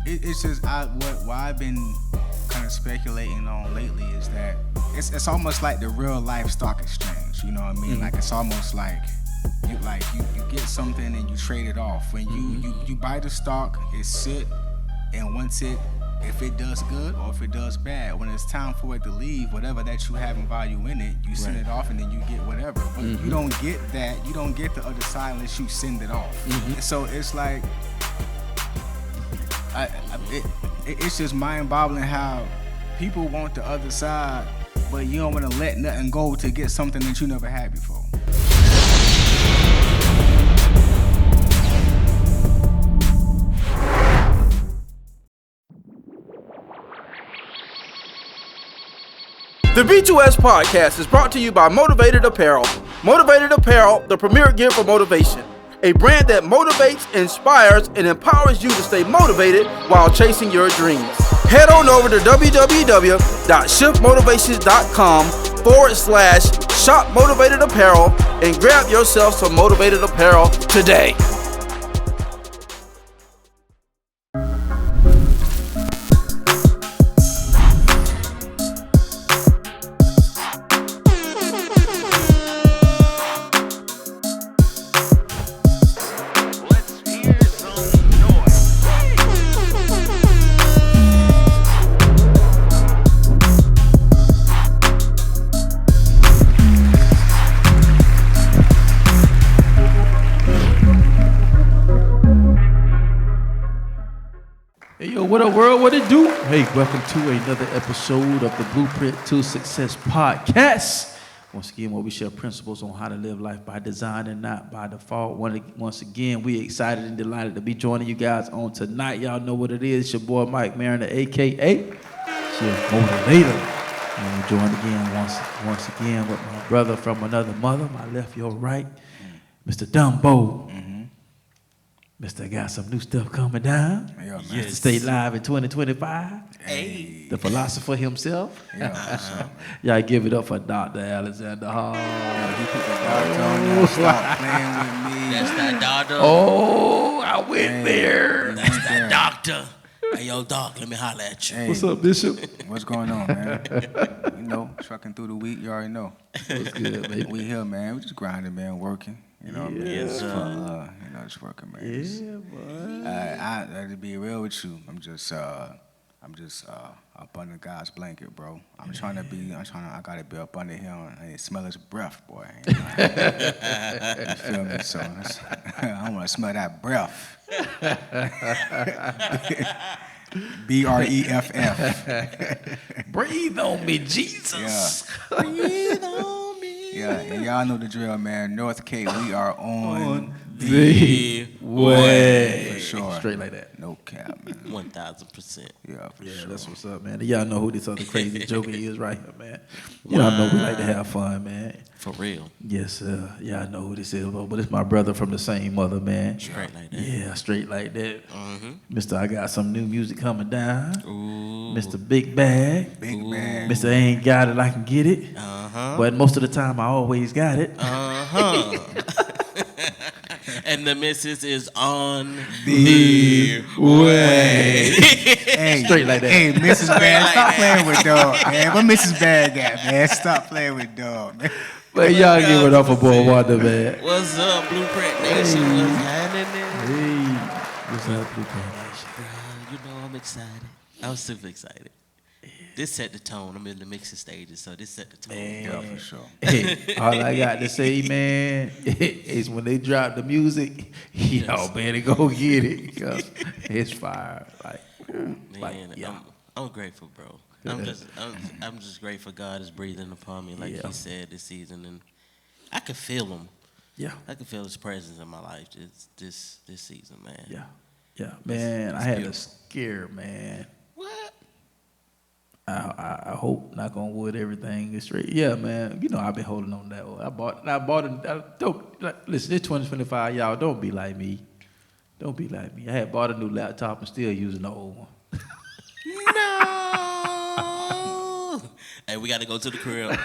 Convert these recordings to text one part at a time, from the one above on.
it's just what I've been kind of speculating on lately is that it's almost like the real life stock exchange. You know what I mean? Like it's almost like you get something and you trade it off. When you buy the stock, it sit, and once if it does good or if it does bad, when it's time for it to leave, whatever that you have in value in it, you send it off and then you get whatever. But you don't get that. You don't get the other side unless you send it off. So it's like, it's just mind-boggling how people want the other side, but you don't want to let nothing go to get something that you never had before. The B2S podcast is brought to you by Motivated Apparel. Motivated Apparel, the premier gear for motivation. A brand that motivates, inspires, and empowers you to stay motivated while chasing your dreams. Head on over to www.shiftmotivations.com/shop Motivated Apparel and grab yourself some Motivated Apparel today. What up, world? What it do? Hey, welcome to another episode of the Blueprint to Success podcast. Once again, where we share principles on how to live life by design and not by default. Once again, we excited and delighted to be joining you guys on tonight. Y'all know what it is. It's your boy Mike Mariner, a.k.a. Shift Motivator. And we're joined again once again with my brother from another mother, my left, your right, Mr. Dumbo. Mr. got some new stuff coming down. Yeah, man. Yes. Stay live in 2025. Hey. The philosopher himself. Yeah, y'all give it up for Dr. Alxndr Hall. He put the doctor on there. Stop playing with me. That's that doctor. Oh, I went there. That's that doctor. Hey, yo, doc, let me holler at you. Hey, what's up, Bishop? What's going on, man? You know, trucking through the week, you already know. What's good, baby? We here, man. We just grinding, man, working. You know what I mean? Yes, you know, just working, man. Yeah, boy. I to be real with you, I'm just up under God's blanket, bro. I gotta be up under him and smell his breath, boy. You feel me? So I want to smell that breath. BREFF. Breathe on me, Jesus. Yeah. Breathe on me. Yeah, and y'all know the drill, man. North Cape, we are on the way. For sure. Straight like that. No cap, man. 1,000%. Yeah, for sure. That's what's up, man. Y'all know who this other crazy joker is right here, man. Y'all know we like to have fun, man. For real. Yes, sir. Y'all know who this is, but it's my brother from the same mother, man. Straight like that. Yeah, straight like that. Mm-hmm. Mr. I got some new music coming down. Ooh. Mr. Big Bag. Big Bag. Mr. Ain't Got It, I Can Get It. Uh-huh. But most of the time, I always got it. Uh-huh. And the missus is on the way. Hey, straight like that. Hey, Mrs. Bag, stop playing with dog, man. What Mrs. Bag at, man? Stop playing with dog, man. Man, y'all give it up for Boy Wonda, man. What's up, Blueprint Nation? Hey. What's happening? Hey, what's up, Blueprint Nation? You know I'm excited. I'm super excited. This set the tone. I'm in the mixing stages, so this set the tone. Yeah, for sure. Hey, all I got to say, man, is when they drop the music, y'all better go get it, because it's fire. I'm grateful, bro. I'm just grateful God is breathing upon me, like He said this season, and I can feel Him. Yeah, I can feel His presence in my life this season, man. Yeah, man. I had beautiful. a scare, man. What? I hope, knock on wood, everything is straight. Yeah, man. You know I've been holding on to that one. I bought listen, it's 2025, y'all. Don't be like me. Don't be like me. I had bought a new laptop and still using the old one. No. Hey, we got to go to the crib.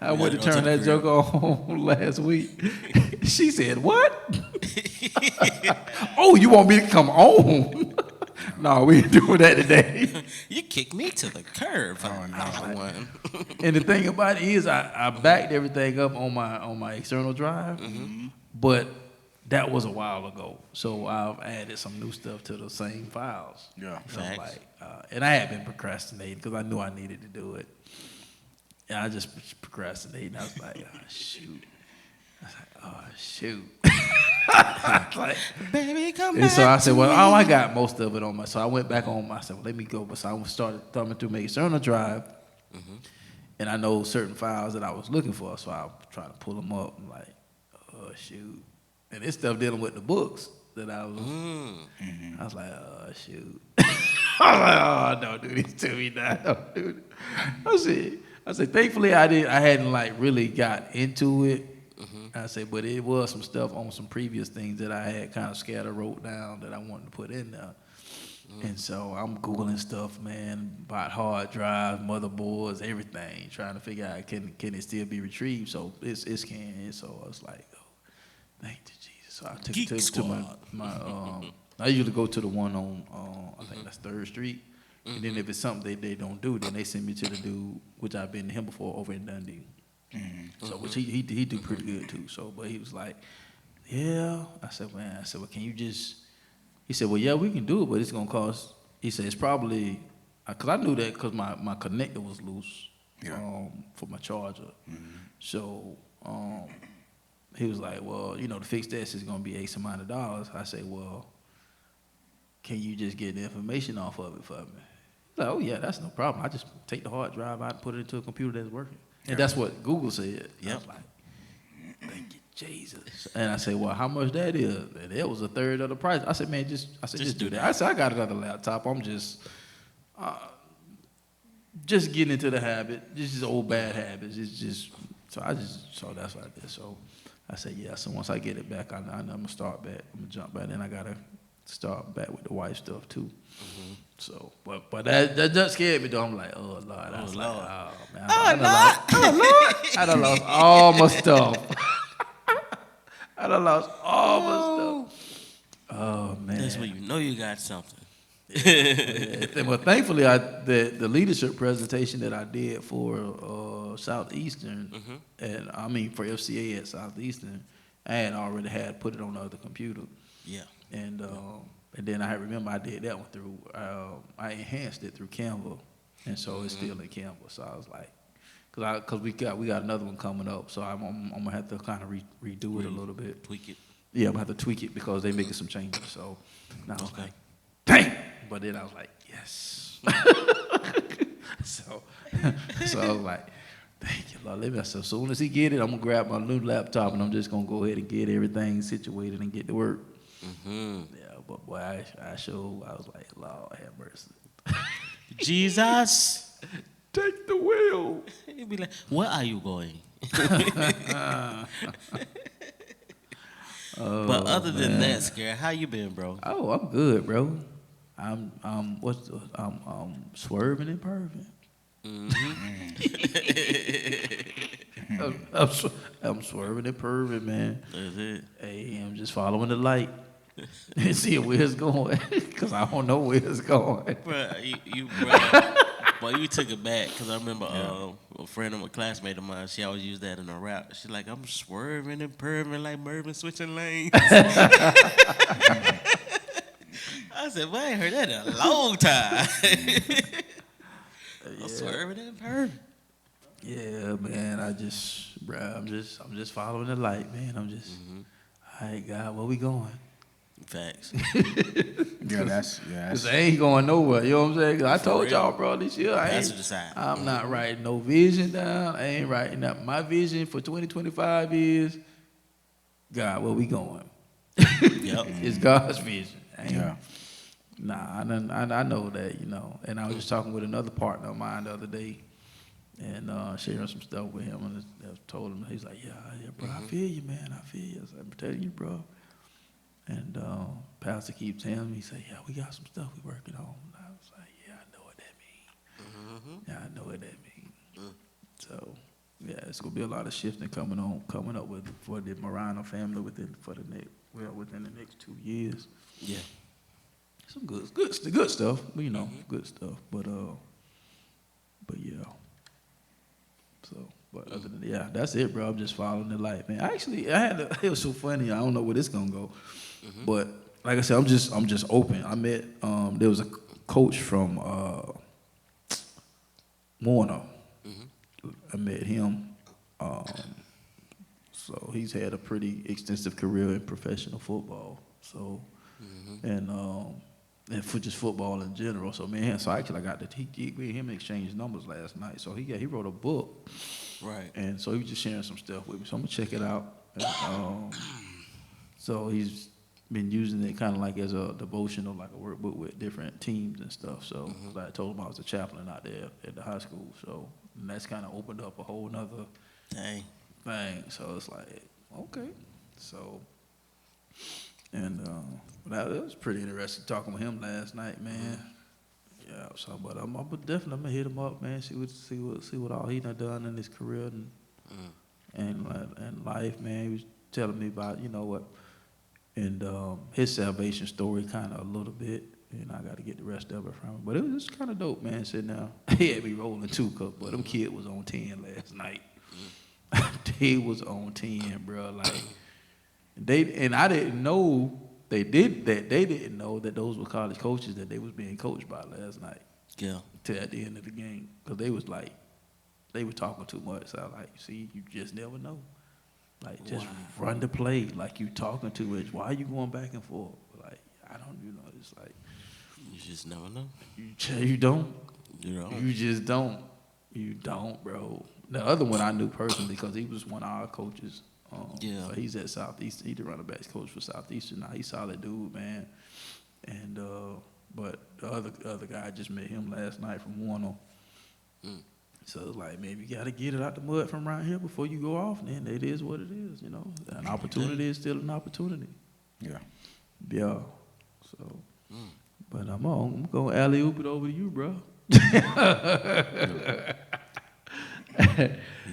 I went to turn that joke on last week. She said, "What?" Oh, you want me to come home? No, we ain't doing that today. You kicked me to the curb. One. And the thing about it is, I backed everything up on my external drive, but that was a while ago. So I've added some new stuff to the same files. Yeah. So Facts. like, and I had been procrastinating because I knew I needed to do it. And I just procrastinated. I was like, oh, shoot. I was like, oh, shoot. Like, Baby, come and back. so I said, well, I got most of it on my. So I went back on my. I said, well, let me go. But so I started thumbing through my external drive, and I know certain files that I was looking for. So I was trying to pull them up. I'm like, oh shoot, and this stuff dealing with the books that I was. I was like, oh shoot. I was like, oh, don't do this to me now. Don't do it. I said, thankfully I hadn't like really got into it. I say, but it was some stuff on some previous things that I had kind of scattered, wrote down that I wanted to put in there. And so I'm Googling stuff, man, about hard drives, motherboards, everything, trying to figure out can it still be retrieved. So it can. So I was like, oh, thank you, Jesus. So I took it to my I usually go to the one on, I think that's 3rd Street. And then if it's something they don't do, then they send me to the dude, which I've been to him before, over in Dundee. So which he do pretty good too. So but he was like, yeah. I said, well, can you just? He said, well, yeah, we can do it, but it's gonna cost. He said it's probably because I knew that because my connector was loose for my charger. So he was like, well, to fix this is gonna be X amount of dollars. I said, well, can you just get the information off of it for me? He's like, oh yeah, that's no problem. I just take the hard drive out and put it into a computer that's working. And that's what Google said. Yep. I was like, thank you, Jesus. And I said, well, how much that is? And it was a third of the price. I said, man, just do that. I said, I got another laptop. I'm just getting into the habit. Just old bad habits. It's just, so that's what I did. So I said, yeah. So once I get it back, I'm going to start back. I'm going to jump back. Then I got to start back with the wife stuff too. So, but that just scared me though. I'm like, oh Lord, I was like, oh man, I done lost all my stuff. I done lost all my stuff. Oh man, That's when you know you got something. Well, thankfully, the leadership presentation that I did for Southeastern, and I mean for FCA at Southeastern, I had already put it on the other computer. Yeah. And then I remember I did that one through, I enhanced it through Canva, and so it's still in Canva. So I was like, cause we got another one coming up, so I'm gonna have to kind of redo it a little bit. Tweak it. Yeah, I'm gonna have to tweak it because they making some changes. So now I was like, dang! But then I was like, yes. so I was like, thank you, Lord. So as soon as he get it, I'm gonna grab my new laptop and I'm just gonna go ahead and get everything situated and get to work. Yeah, but boy, I was like, Lord have mercy. Jesus, take the wheel. He'd be like, where are you going? But other than that, Scare, how you been, bro? Oh, I'm good, bro. I'm swerving and perving. I'm swerving and perving, man. That's it. Hey, I'm just following the light and seeing where it's going, because I don't know where it's going. Boy, you took it back, because I remember a friend of a classmate of mine, she always used that in her rap. She's like, I'm swerving and perving like Mervin switching lanes. I said, well, I ain't heard that in a long time. I'm swerving and perving. Yeah, man, I'm just following the light, man. I'm just, all right, God, where we going? Facts. Because I ain't going nowhere, you know what I'm saying? 'Cause I told y'all, bro, this year, I'm not writing no vision down. I ain't writing up. My vision for 2025 is, God, where we going? Yep. It's God's vision. Nah, I know that, And I was just talking with another partner of mine the other day, and sharing some stuff with him, and I told him, he's like, yeah, bro, I feel you, man, I feel you. I said, I'm telling you, bro. And Pastor keeps telling me, he said, yeah, we got some stuff we working on. And I was like, yeah, I know what that means. Yeah, I know what that means. So, yeah, it's gonna be a lot of shifting coming up with for the Marino family for the well within the next 2 years. Yeah. Some good stuff, you know, good stuff. But yeah. So, but other than that's it, bro. I'm just following the light, man. It was so funny. I don't know where this gonna go, but like I said, I'm just open. I met there was a coach from Warner. I met him. So he's had a pretty extensive career in professional football. So and for just football in general. So man, so actually I got to me and him exchanged numbers last night. So he wrote a book. Right. And so he was just sharing some stuff with me. So I'm gonna check it out. And, so he's been using it kind of like as a devotional, like a workbook with different teams and stuff. So like I told him I was a chaplain out there at the high school. So and that's kind of opened up a whole nother thing. So it's like, okay. So, and that was pretty interesting talking with him last night, man. Yeah, so but I'm gonna hit him up, man. See what all he done in his career and life, man. He was telling me about, you know what, and his salvation story kind of a little bit, and I got to get the rest of it from him. But it was kind of dope, man. Sitting down, he had me rolling too, but them kid was on 10 last night. They was on 10, bro. Like I didn't know they didn't know that those were college coaches that they was being coached by last night. Yeah. Till at the end of the game, because they were talking too much. So I was like, see, you just never know. Like just run the play, like you talking too much. Why are you going back and forth? Like I don't, it's like you just never know. You don't. You don't. You just don't. You don't, bro. The other one I knew personally because he was one of our coaches. So he's at Southeastern. He's the running backs coach for Southeastern now. He's a solid dude, man. And but the other guy, I just met him last night from Warner. So it's like, maybe you got to get it out the mud from around here before you go off. And it is what it is, you know. An opportunity is still an opportunity. Yeah. Yeah. So, but I'm going to alley-oop it over to you, bro.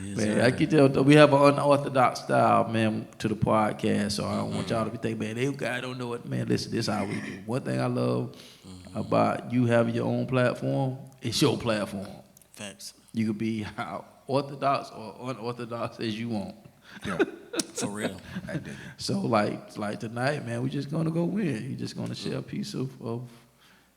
Man, I can tell we have an unorthodox style, man, to the podcast. So I don't want y'all to be thinking, man, they guy don't know it. Man, listen, this is how we do. One thing I love about you having your own platform, it's your platform. Facts. You could be how orthodox or unorthodox as you want. Yeah, for real. I dig it. So like tonight, man, we just gonna go win. You just gonna share a piece of.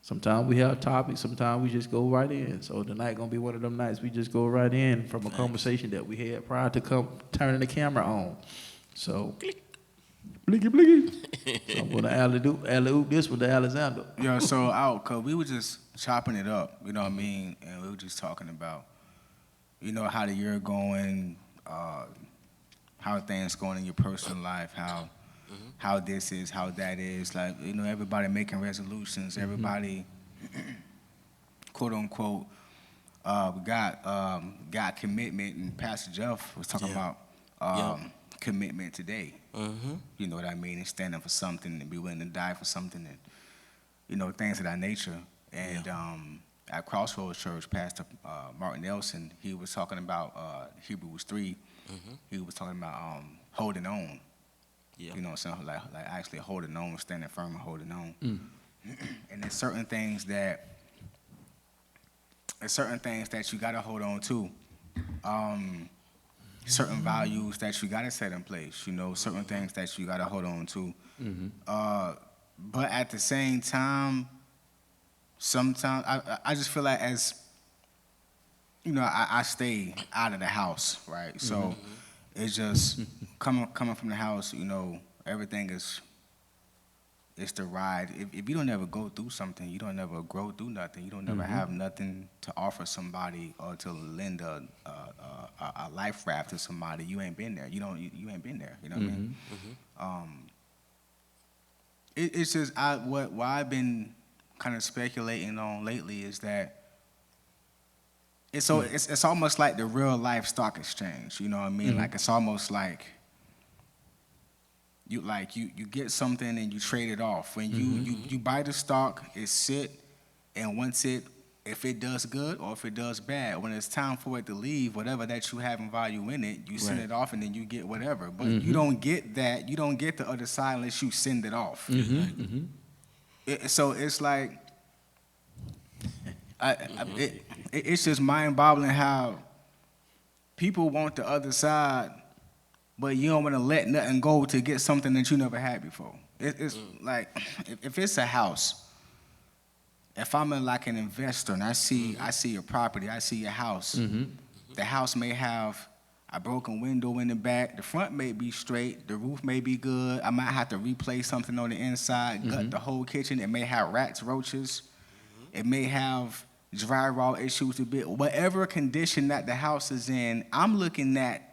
Sometimes we have topics. Sometimes we just go right in. So tonight gonna be one of them nights we just go right in from a conversation that we had prior to turning the camera on. So, blicky blicky. So I'm gonna alley-oop this with the Alxndr. Yeah. So cause we were just chopping it up. You know what I mean? And we were just talking about, you know, how the year going, how things going in your personal life, how this is, how that is. Like, you know, everybody making resolutions. Everybody, quote unquote, got commitment. And Pastor Jeff was talking about commitment today. You know what I mean? And standing for something and be willing to die for something, and you know, things of that nature. And at Crossroads Church, Pastor Martin Nelson, he was talking about Hebrews 3. He was talking about holding on. You know what I'm saying? Like actually holding on, standing firm and holding on. And there's certain things that you gotta hold on to. Certain values that you gotta set in place. You know, certain things that you gotta hold on to. But at the same time, sometimes I just feel like, as you know, I stay out of the house, right? So it's just coming from the house, you know, everything is the ride. If you don't ever go through something, you don't ever grow through nothing. You don't ever have nothing to offer somebody or to lend a life raft to somebody. You ain't been there. You ain't been there. You know what I mean? It's just what I've been kind of speculating on lately is that it's almost like the real life stock exchange. You know what I mean? Like, it's almost like you get something and you trade it off. When you buy the stock, it sit, and once it if it does good or if it does bad. When it's time for it to leave, whatever that you have in value in it, you send it off and then you get whatever. But you don't get that. You don't get the other side unless you send it off. So it's like, it's just mind-boggling how people want the other side, but you don't want to let nothing go to get something that you never had before. It's like, if it's a house, if I'm like an investor and I see your property, I see your house, the house may have a broken window in the back, the front may be straight, the roof may be good, I might have to replace something on the inside, gut the whole kitchen, it may have rats, roaches, it may have drywall issues a bit, whatever condition that the house is in, I'm looking at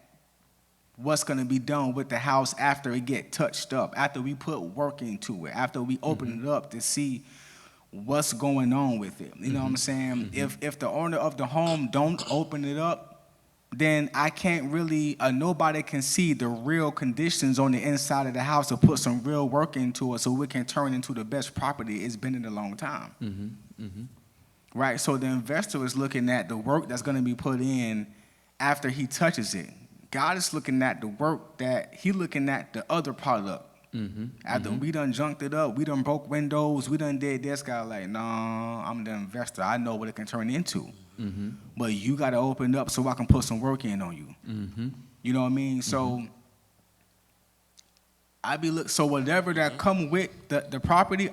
what's going to be done with the house after it get touched up, after we put work into it, after we open it up to see what's going on with it. You know what I'm saying? If the owner of the home don't open it up, then I can't really, nobody can see the real conditions on the inside of the house to put some real work into it so we can turn into the best property it's been in a long time. Right? So the investor is looking at the work that's going to be put in after he touches it. God is looking at the work that he looking at the other product. After we done junked it up, we done broke windows, we done did this, guy like, nah, I'm the investor. I know what it can turn into. But you got to open up so I can put some work in on you. You know what I mean? So so whatever that come with the property,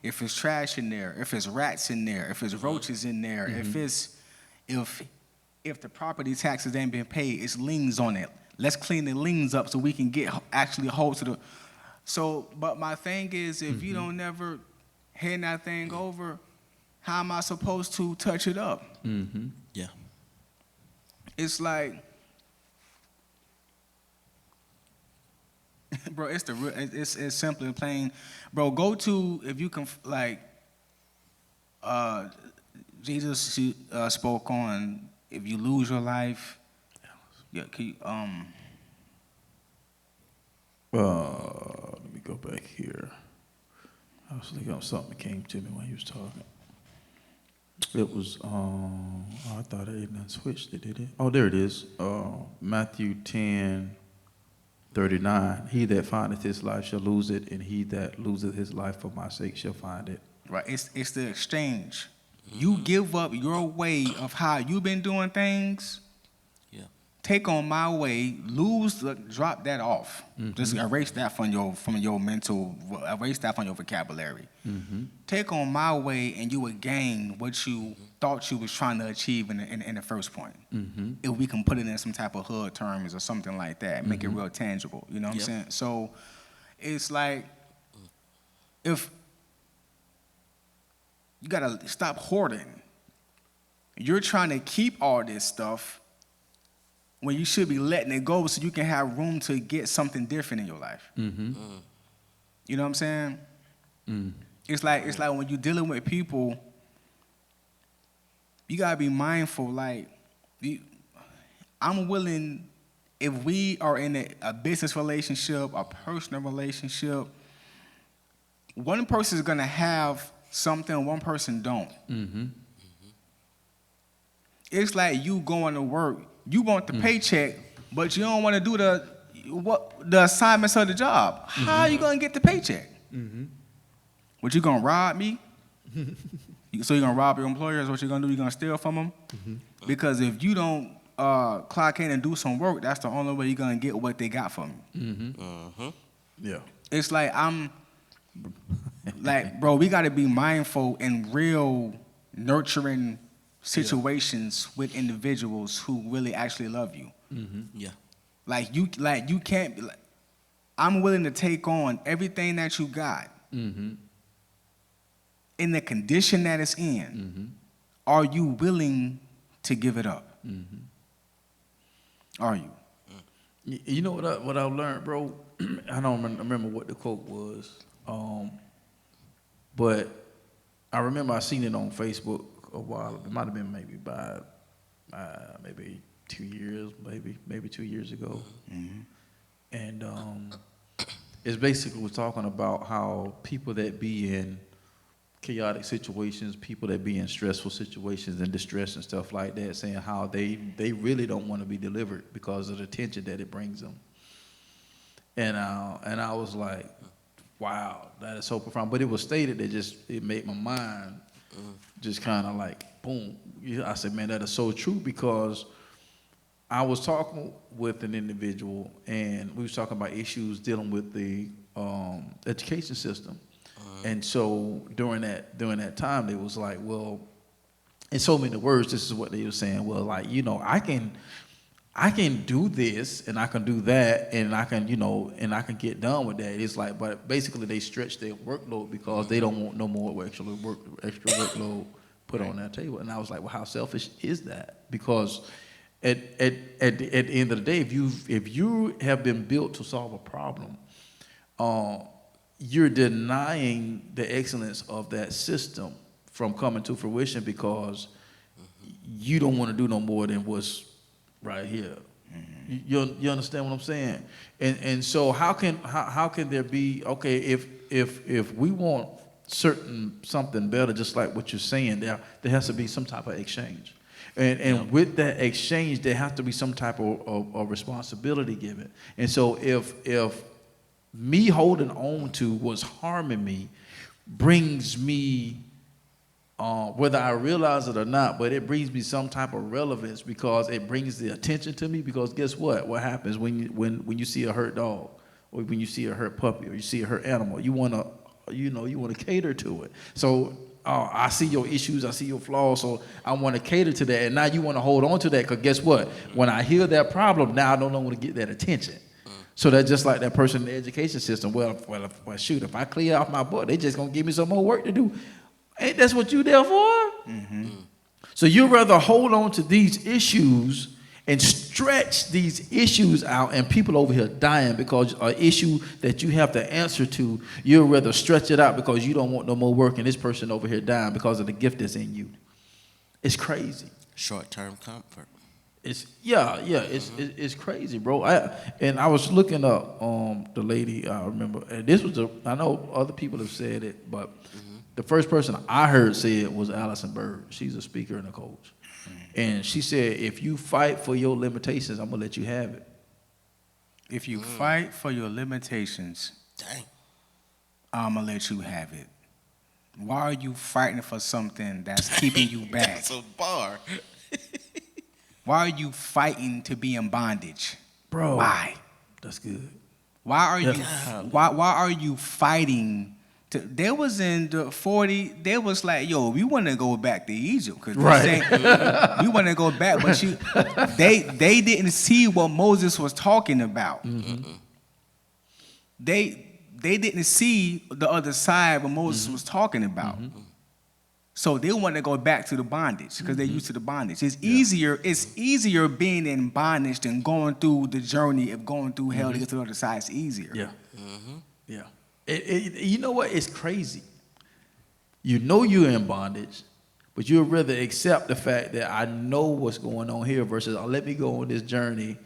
if it's trash in there, if it's rats in there, if it's roaches in there, if the property taxes ain't been paid, it's liens on it. Let's clean the liens up so we can get actually hold to the. So, but my thing is, if you don't never hand that thing over, how am I supposed to touch it up? Yeah. It's like, bro, it's the real. It's simple and plain, bro. Go to, if you can, like, Jesus spoke on, if you lose your life, let me go back here. I was thinking of something that came to me when he was talking. It was, I thought it hadn't switched it, did it? Oh, there it is. Matthew 10:39. He that findeth his life shall lose it, and he that loseth his life for my sake shall find it. Right, it's the exchange. You give up your way of how you've been doing things. Yeah. Take on my way, drop that off. Just erase that from your mental, erase that from your vocabulary. Take on my way, and you will gain what you thought you was trying to achieve in the first point. If we can put it in some type of hood terms or something like that, make it real tangible. You know what I'm saying? So it's like, if you gotta stop hoarding. You're trying to keep all this stuff when you should be letting it go so you can have room to get something different in your life. You know what I'm saying? It's like when you're dealing with people, you gotta be mindful. Like, I'm willing, if we are in a business relationship, a personal relationship, one person is gonna have something the person don't. It's like you going to work. You want the paycheck, but you don't want to do the assignments of the job. How are you gonna get the paycheck? What, you gonna rob me? So you gonna rob your employers? What you gonna do? You gonna steal from them? Because if you don't clock in and do some work, that's the only way you're gonna get what they got from you. Yeah. It's like like, bro, we gotta be mindful in real nurturing situations with individuals who really actually love you. Yeah. Like you can't be like, I'm willing to take on everything that you got in the condition that it's in. Are you willing to give it up? Are you? You know what I learned, bro? I don't remember what the quote was, but I remember I seen it on Facebook a while. It might have been maybe by maybe 2 years, maybe 2 years ago, and it's basically was talking about how people that be in chaotic situations, people that be in stressful situations and distress and stuff like that, saying how they really don't want to be delivered because of the tension that it brings them. And I was like, wow, that is so profound. But it was stated that it made my mind just kind of like, boom. I said, man, that is so true, because I was talking with an individual, and we was talking about issues dealing with the education system. And so during that time, they was like, well, in so many words, this is what they were saying. Well, like, I can do this and I can do that and I can, and I can get done with that. It's like, but basically they stretch their workload because they don't want no more extra workload put on their table. And I was like, well, how selfish is that? Because at the end of the day, if you have been built to solve a problem, you're denying the excellence of that system from coming to fruition because you don't want to do no more than what's right here. You understand what I'm saying? And so how can there be, okay, if we want something better, just like what you're saying, there has to be some type of exchange. And with that exchange, there has to be some type of responsibility given. And so if me holding on to what's harming me brings me, whether I realize it or not, but it brings me some type of relevance because it brings the attention to me. Because guess what? What happens when you see a hurt dog, or when you see a hurt puppy, or you see a hurt animal? You wanna cater to it. So I see your issues, I see your flaws, so I want to cater to that. And now you want to hold on to that because guess what? When I hear that problem, now I no longer get that attention. So that's just like that person in the education system. Well, shoot, if I clear off my butt, they just gonna give me some more work to do. Ain't that's what you there for? So you'd rather hold on to these issues and stretch these issues out, and people over here dying because an issue that you have to answer to, you'd rather stretch it out because you don't want no more work, and this person over here dying because of the gift that's in you. It's crazy. Short-term comfort. It's it's crazy, bro. I was looking up the lady, I remember, and I know other people have said it, but the first person I heard say it was Alxndr. She's a speaker and a coach. And she said, if you fight for your limitations, I'm gonna let you have it. If you fight for your limitations, I'm gonna let you have it. Why are you fighting for something that's keeping you back? That's a bar. Why are you fighting to be in bondage? Bro. Why? That's good. Why are you fighting? There was in the 40, they was like, yo, we want to go back to Egypt. Because we want to go back. But they didn't see what Moses was talking about. They didn't see the other side what Moses was talking about. So they want to go back to the bondage because they're used to the bondage. It's easier being in bondage than going through the journey of going through hell to get to the other side. It's easier. Yeah. You know what? It's crazy. You know you're in bondage, but you'd rather accept the fact that I know what's going on here versus let me go on this journey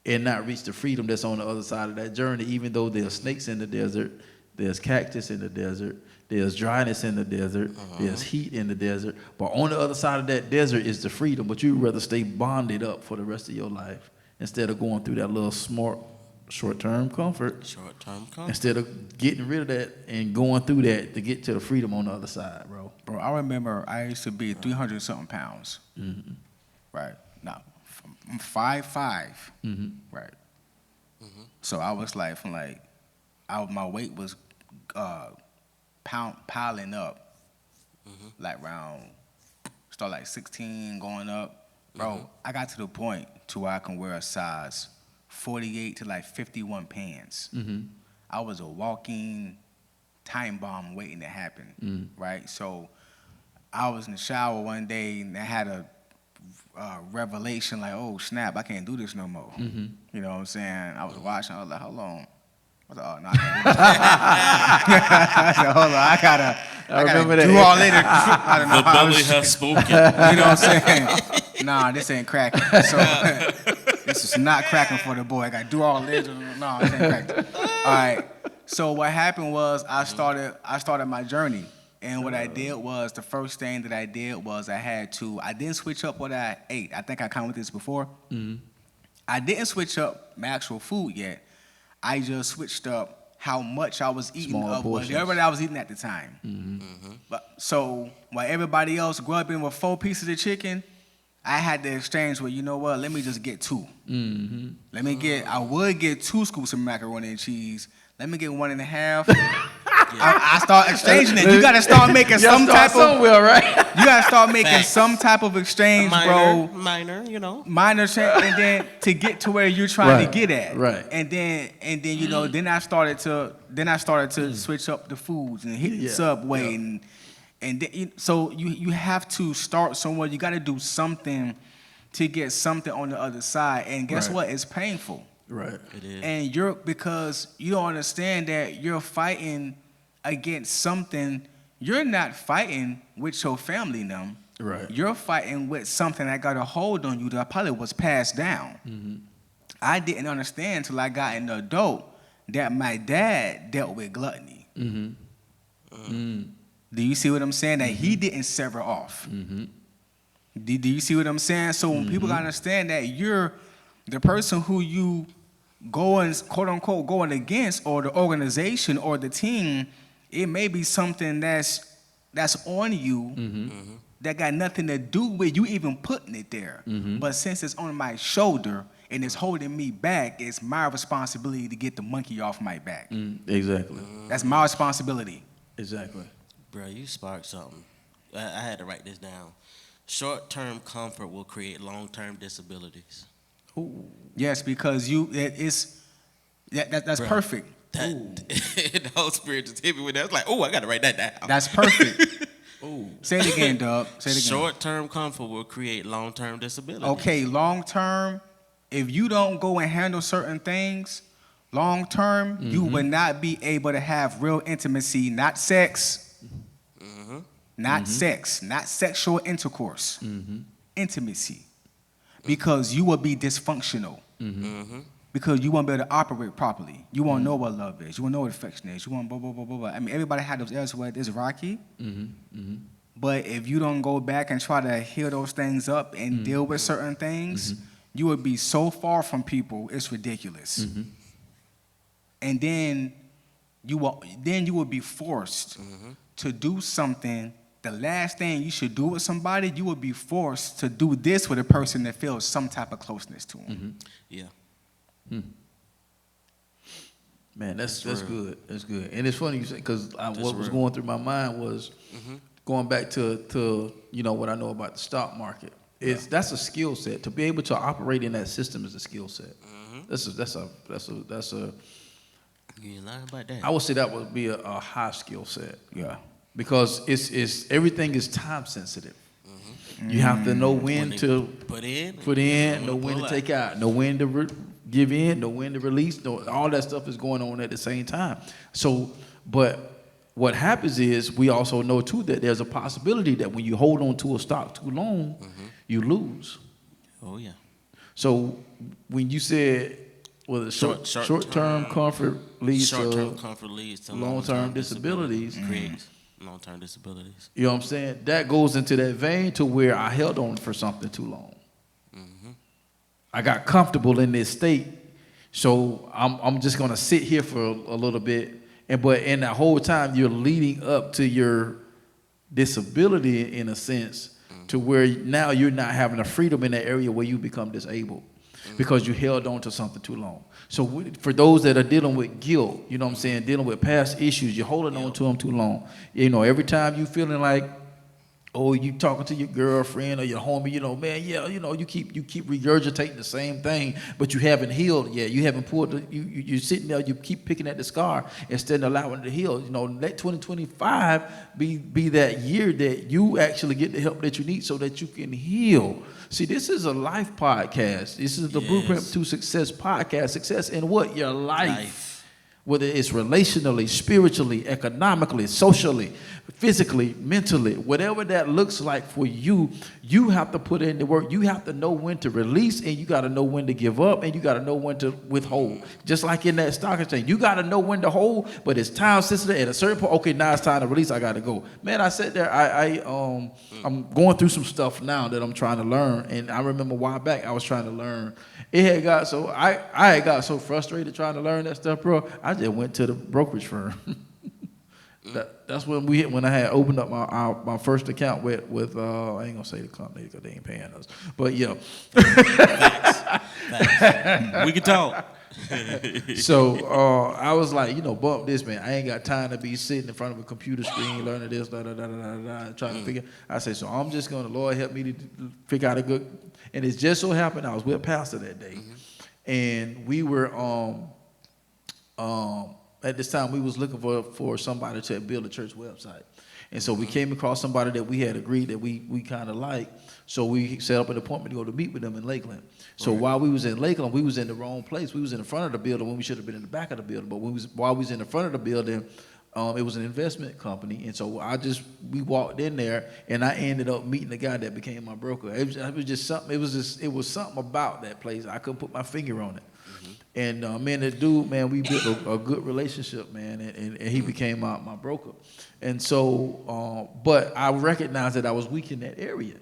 and not reach the freedom that's on the other side of that journey, even though there's snakes in the desert, there's cactus in the desert, there's dryness in the desert, there's heat in the desert, but on the other side of that desert is the freedom, but you'd rather stay bonded up for the rest of your life instead of going through that little smart short-term comfort. Instead of getting rid of that and going through that to get to the freedom on the other side, bro. Bro, I remember I used to be 300-something pounds. Right. Now, I'm 5'5". Right. So I was like, my weight was piling up, like around, start like 16 going up. Bro, I got to the point to where I can wear a size 48 to like 51 pants. I was a walking time bomb waiting to happen, right? So I was in the shower one day and I had a revelation like, oh snap, I can't do this no more. You know what I'm saying? I was watching, I was like, how long? I was like, oh no, I can't do this. I said, hold on, I gotta do all later. I don't know the belly has spoken. You know what I'm saying? Nah, this ain't cracking. So this is not cracking for the boy. I gotta do all this. No, this ain't cracking. All right. So what happened was I started my journey. And what I did was, the first thing that I did was I didn't switch up what I ate. I think I commented this before. I didn't switch up my actual food yet. I just switched up how much I was eating of whatever I was eating at the time. But so while everybody else grubbing with 4 pieces of chicken, I had the exchange with, you know what, let me just get 2. I would get 2 scoops of macaroni and cheese. Let me get 1.5. I start exchanging it. You gotta start making some type of right? You gotta start making some type of exchange, bro. Minor, you know. Minor change, and then to get to where you're trying to get at. Right. And then you know, then I started to switch up the foods and hit the Subway and then, so you have to start somewhere. You got to do something to get something on the other side. And guess what? It's painful. Right. It is. And because you don't understand that you're fighting against something. You're not fighting with your family now. Right. You're fighting with something that got a hold on you that probably was passed down. I didn't understand until I got an adult that my dad dealt with gluttony. Do you see what I'm saying? That he didn't sever off. Do you see what I'm saying? So when people gotta understand that you're the person who you going, quote unquote, going against, or the organization or the team, it may be something that's on you that got nothing to do with you even putting it there. But since it's on my shoulder and it's holding me back, it's my responsibility to get the monkey off my back. Exactly. That's my responsibility. Exactly. Bro, you sparked something. I had to write this down. Short-term comfort will create long-term disabilities. Ooh. Yes, because that's perfect. The whole spirit just hit me with that. I was like, oh, I got to write that down. That's perfect. Say it again, Dub. Say it again. Short-term comfort will create long-term disabilities. Okay, long-term, if you don't go and handle certain things, long-term, you will not be able to have real intimacy, not sex, not sex, not sexual intercourse, intimacy, because you will be dysfunctional. Because you won't be able to operate properly. You won't know what love is. You won't know what affection is. You won't blah, blah, blah, blah, blah. I mean, everybody had those areas where it's rocky. But if you don't go back and try to heal those things up and deal with certain things, you will be so far from people, it's ridiculous. And then you will be forced to do something. The last thing you should do with somebody, you will be forced to do this with a person that feels some type of closeness to them. Yeah. Man, that's good. That's good. And it's funny you say, because what was going through my mind was going back to you know what I know about the stock market. That's a skill set. To be able to operate in that system is a skill set. That's a. You learn about that. I would say that would be a high skill set. Yeah. Because it's everything is time sensitive. You have to know when to put in, know when to take out, know when to give in, know when to release. All that stuff is going on at the same time. So, but what happens is we also know too that there's a possibility that when you hold on to a stock too long, you lose. Oh yeah. So when you said, well, the short-term comfort leads to long-term disabilities. Creates long-term disabilities. You know what I'm saying? That goes into that vein to where I held on for something too long. I got comfortable in this state, so I'm just gonna sit here for a little bit. But in that whole time, you're leading up to your disability in a sense, to where now you're not having the freedom in that area where you become disabled because you held on to something too long. So for those that are dealing with guilt, you know what I'm saying, dealing with past issues, you're holding on to them too long. You know, every time you feeling like, oh, you talking to your girlfriend or your homie, you know, man, yeah, you know, you keep regurgitating the same thing, but you haven't healed yet. You haven't pulled you're sitting there, you keep picking at the scar instead of allowing it to heal. You know, let 2025 be that year that you actually get the help that you need so that you can heal. See, this is a life podcast. This is the Blueprint to Success podcast. Success in what? Your life. Whether it's relationally, spiritually, economically, socially, physically, mentally, whatever that looks like for you, you have to put in the work. You have to know when to release, and you got to know when to give up, and you got to know when to withhold. Just like in that stock exchange, you got to know when to hold, but it's time sensitive. At a certain point, okay, now it's time to release. I got to go. Man, I sat there. I'm going through some stuff now that I'm trying to learn, and I remember a while back I was trying to learn. It had got so I had got so frustrated trying to learn that stuff, bro. I just went to the brokerage firm. That's when I had opened up my first account with I ain't gonna say the company because they ain't paying us, but yeah. Facts. We can talk. So I was like, bump this, man. I ain't got time to be sitting in front of a computer screen learning this, trying to figure. I said, so I'm just gonna, Lord help me to figure out a good. And it just so happened I was with Pastor that day, and we were at this time, we was looking for somebody to build a church website. And so we came across somebody that we had agreed that we kind of liked. So we set up an appointment to go to meet with them in Lakeland. So while we was in Lakeland, we was in the wrong place. We was in the front of the building when we should have been in the back of the building. But while we was in the front of the building, it was an investment company. And so we walked in there, and I ended up meeting the guy that became my broker. It was just something. It was something about that place. I couldn't put my finger on it. And man, that dude, man, we built a good relationship, man, and he became my broker. And so, but I recognized that I was weak in that area.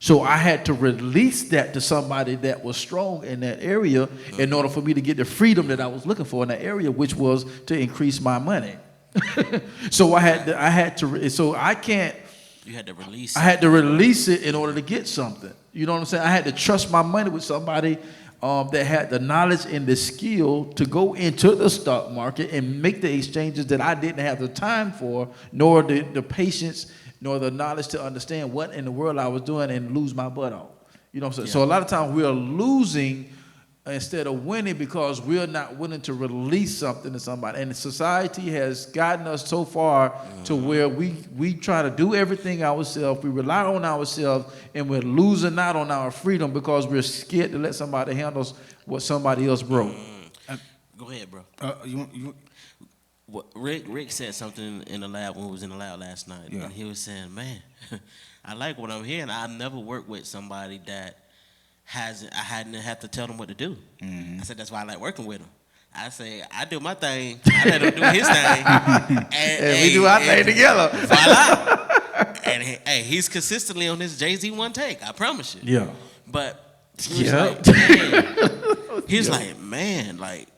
So I had to release that to somebody that was strong in that area in order for me to get the freedom that I was looking for in that area, which was to increase my money. So I had to, so I can't. You had to release I had to release it in order to get something. You know what I'm saying? I had to trust my money with somebody that had the knowledge and the skill to go into the stock market and make the exchanges that I didn't have the time for, nor the patience, nor the knowledge to understand what in the world I was doing and lose my butt off. You know what I'm saying? So a lot of times we are losing instead of winning because we're not willing to release something to somebody. And society has gotten us so far to where we try to do everything ourselves. We rely on ourselves, and we're losing out on our freedom because we're scared to let somebody handle what somebody else broke. Go ahead, bro. What, Rick said something in the lab when we was in the lab last night, and he was saying, man, I like what I'm hearing. I've never worked with somebody that I hadn't had to tell them what to do. I said, that's why I like working with him. I say, I do my thing, I let him do his thing. and we do our thing together. Voila. And he's consistently on this Jay-Z one take, I promise you. Yeah. But he was like, man, like,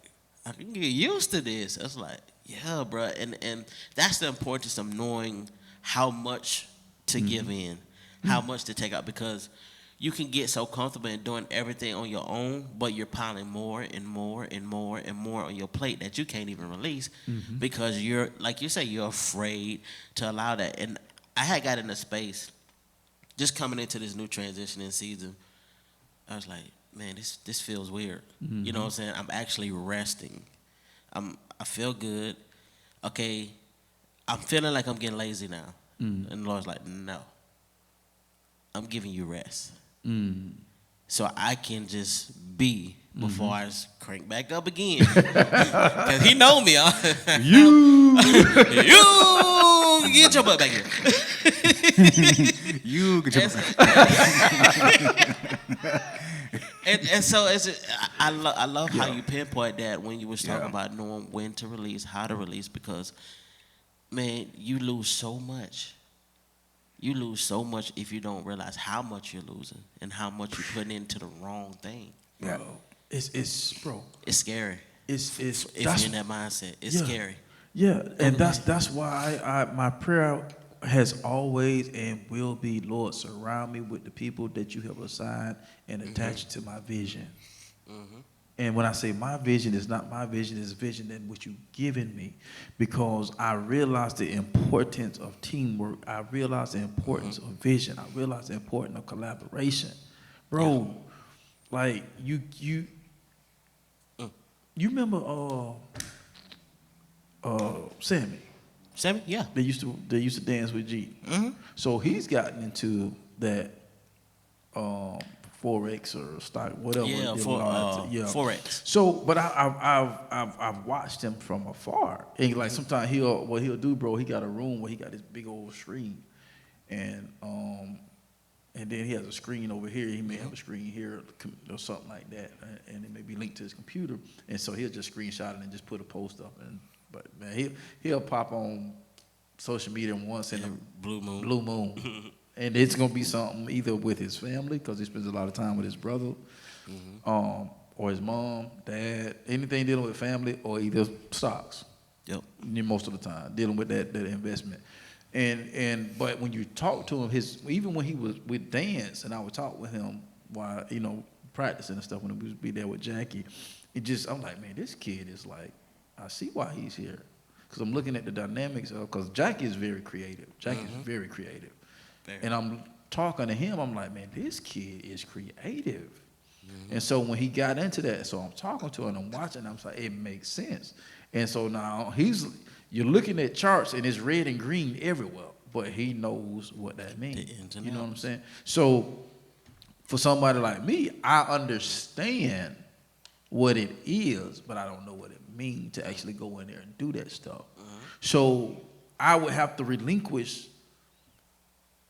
I can get used to this. I was like, yeah, bro. And that's the importance of knowing how much to give in, how much to take out, because you can get so comfortable in doing everything on your own, but you're piling more and more and more and more on your plate that you can't even release because you're, like you say, you're afraid to allow that. And I had got in a space just coming into this new transitioning season. I was like, man, this feels weird. You know what I'm saying? I'm actually resting. I feel good. Okay, I'm feeling like I'm getting lazy now. And the Lord's like, no, I'm giving you rest. So I can just be before I crank back up again. Because he know me. You get your butt back here. You get your butt. And so I love how you pinpoint that when you was talking about knowing when to release, how to release, because, man, you lose so much. You lose so much if you don't realize how much you're losing and how much you're putting into the wrong thing. Yeah, it's bro. It's scary. If you're in that mindset, it's scary. Yeah, and that's why my prayer has always and will be, Lord, surround me with the people that you have assigned and attached to my vision. And when I say my vision, it's not my vision, it's vision that what you've given me, because I realize the importance of teamwork. I realize the importance of vision. I realize the importance of collaboration. Bro, like you remember Sammy? Sammy? Yeah. They used to dance with G. So he's gotten into that Forex or stock, whatever. Yeah, Forex. So, but I've watched him from afar. And like sometimes he'll do, bro. He got a room where he got this big old screen, and then he has a screen over here. He may have a screen here or something like that, and it may be linked to his computer. And so he'll just screenshot it and just put a post up. But man, he'll pop on social media once in a blue moon. And it's gonna be something either with his family, because he spends a lot of time with his brother, or his mom, dad, anything dealing with family, or either stocks. Yep. Most of the time, dealing with that investment. But when you talk to him, even when he was with dance, and I would talk with him while practicing and stuff when we would be there with Jackie, I'm like, man, this kid is like, I see why he's here, because I'm looking at the dynamics of, because Jackie is very creative. Jackie's very creative. And I'm talking to him, I'm like, man, this kid is creative. And so when he got into that, so I'm talking to him, I'm watching, I'm like, it makes sense. And so now you're looking at charts and it's red and green everywhere, but he knows what that means. You know what I'm saying? So for somebody like me, I understand what it is, but I don't know what it means to actually go in there and do that stuff. So I would have to relinquish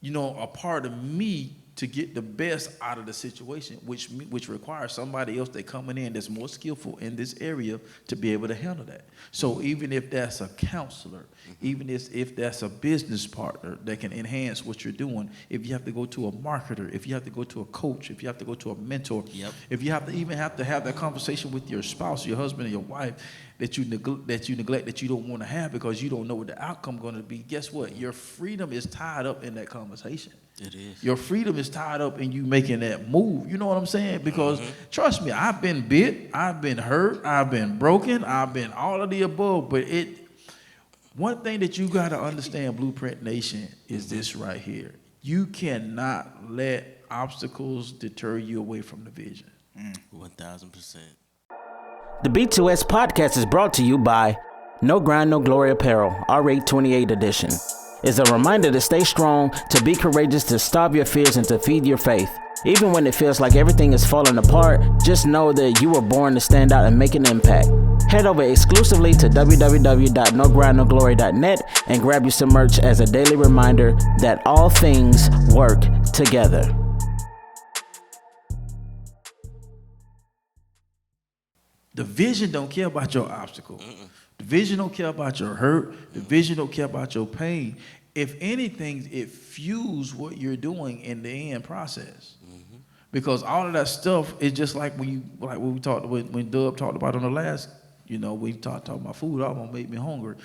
a part of me to get the best out of the situation, which requires somebody else that coming in that's more skillful in this area to be able to handle that. So even if that's a counselor, even if that's a business partner that can enhance what you're doing, if you have to go to a marketer, if you have to go to a coach, if you have to go to a mentor, if you have to have that conversation with your spouse, your husband, or your wife, that you neglect, that you don't want to have because you don't know what the outcome going to be, guess what? Your freedom is tied up in that conversation. It is. Your freedom is tied up in you making that move. You know what I'm saying? Because trust me, I've been bit, I've been hurt, I've been broken, I've been all of the above. But one thing that you got to understand, Blueprint Nation, is this right here. You cannot let obstacles deter you away from the vision. 1,000%. The B2S podcast is brought to you by No Grind, No Glory Apparel, R8 28 edition. It's a reminder to stay strong, to be courageous, to stop your fears, and to feed your faith. Even when it feels like everything is falling apart, just know that you were born to stand out and make an impact. Head over exclusively to www.nogrindnoglory.net and grab you some merch as a daily reminder that all things work together. The vision don't care about your obstacle. The vision don't care about your hurt. The vision don't care about your pain. If anything, it fuels what you're doing in the end process. Because all of that stuff is just like when Dub talked about on the last, we talked about food, almost made me hungry.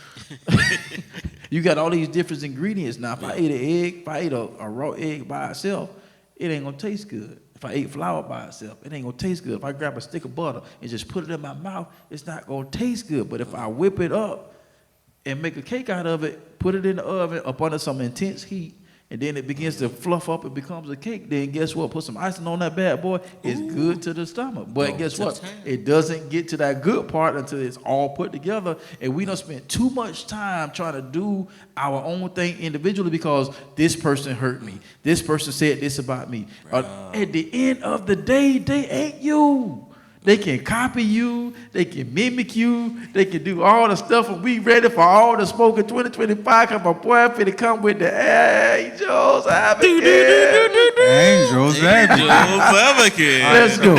You got all these different ingredients. Now, if I ate an egg, if I ate a raw egg by itself, it ain't gonna taste good. If I ate flour by itself, it ain't gonna taste good. If I grab a stick of butter and just put it in my mouth, it's not gonna taste good. But if I whip it up and make a cake out of it, put it in the oven up under some intense heat, and then it begins to fluff up, it becomes a cake, then guess what? Put some icing on that bad boy, it's good to the stomach. But guess what? It doesn't get to that good part until it's all put together. And we don't spend too much time trying to do our own thing individually because this person hurt me. This person said this about me. At the end of the day, they ain't you. They can copy you. They can mimic you. They can do all the stuff, and we ready for all the smoke in 2025. Cause my boy finna come with the angels. Angels, Let's go.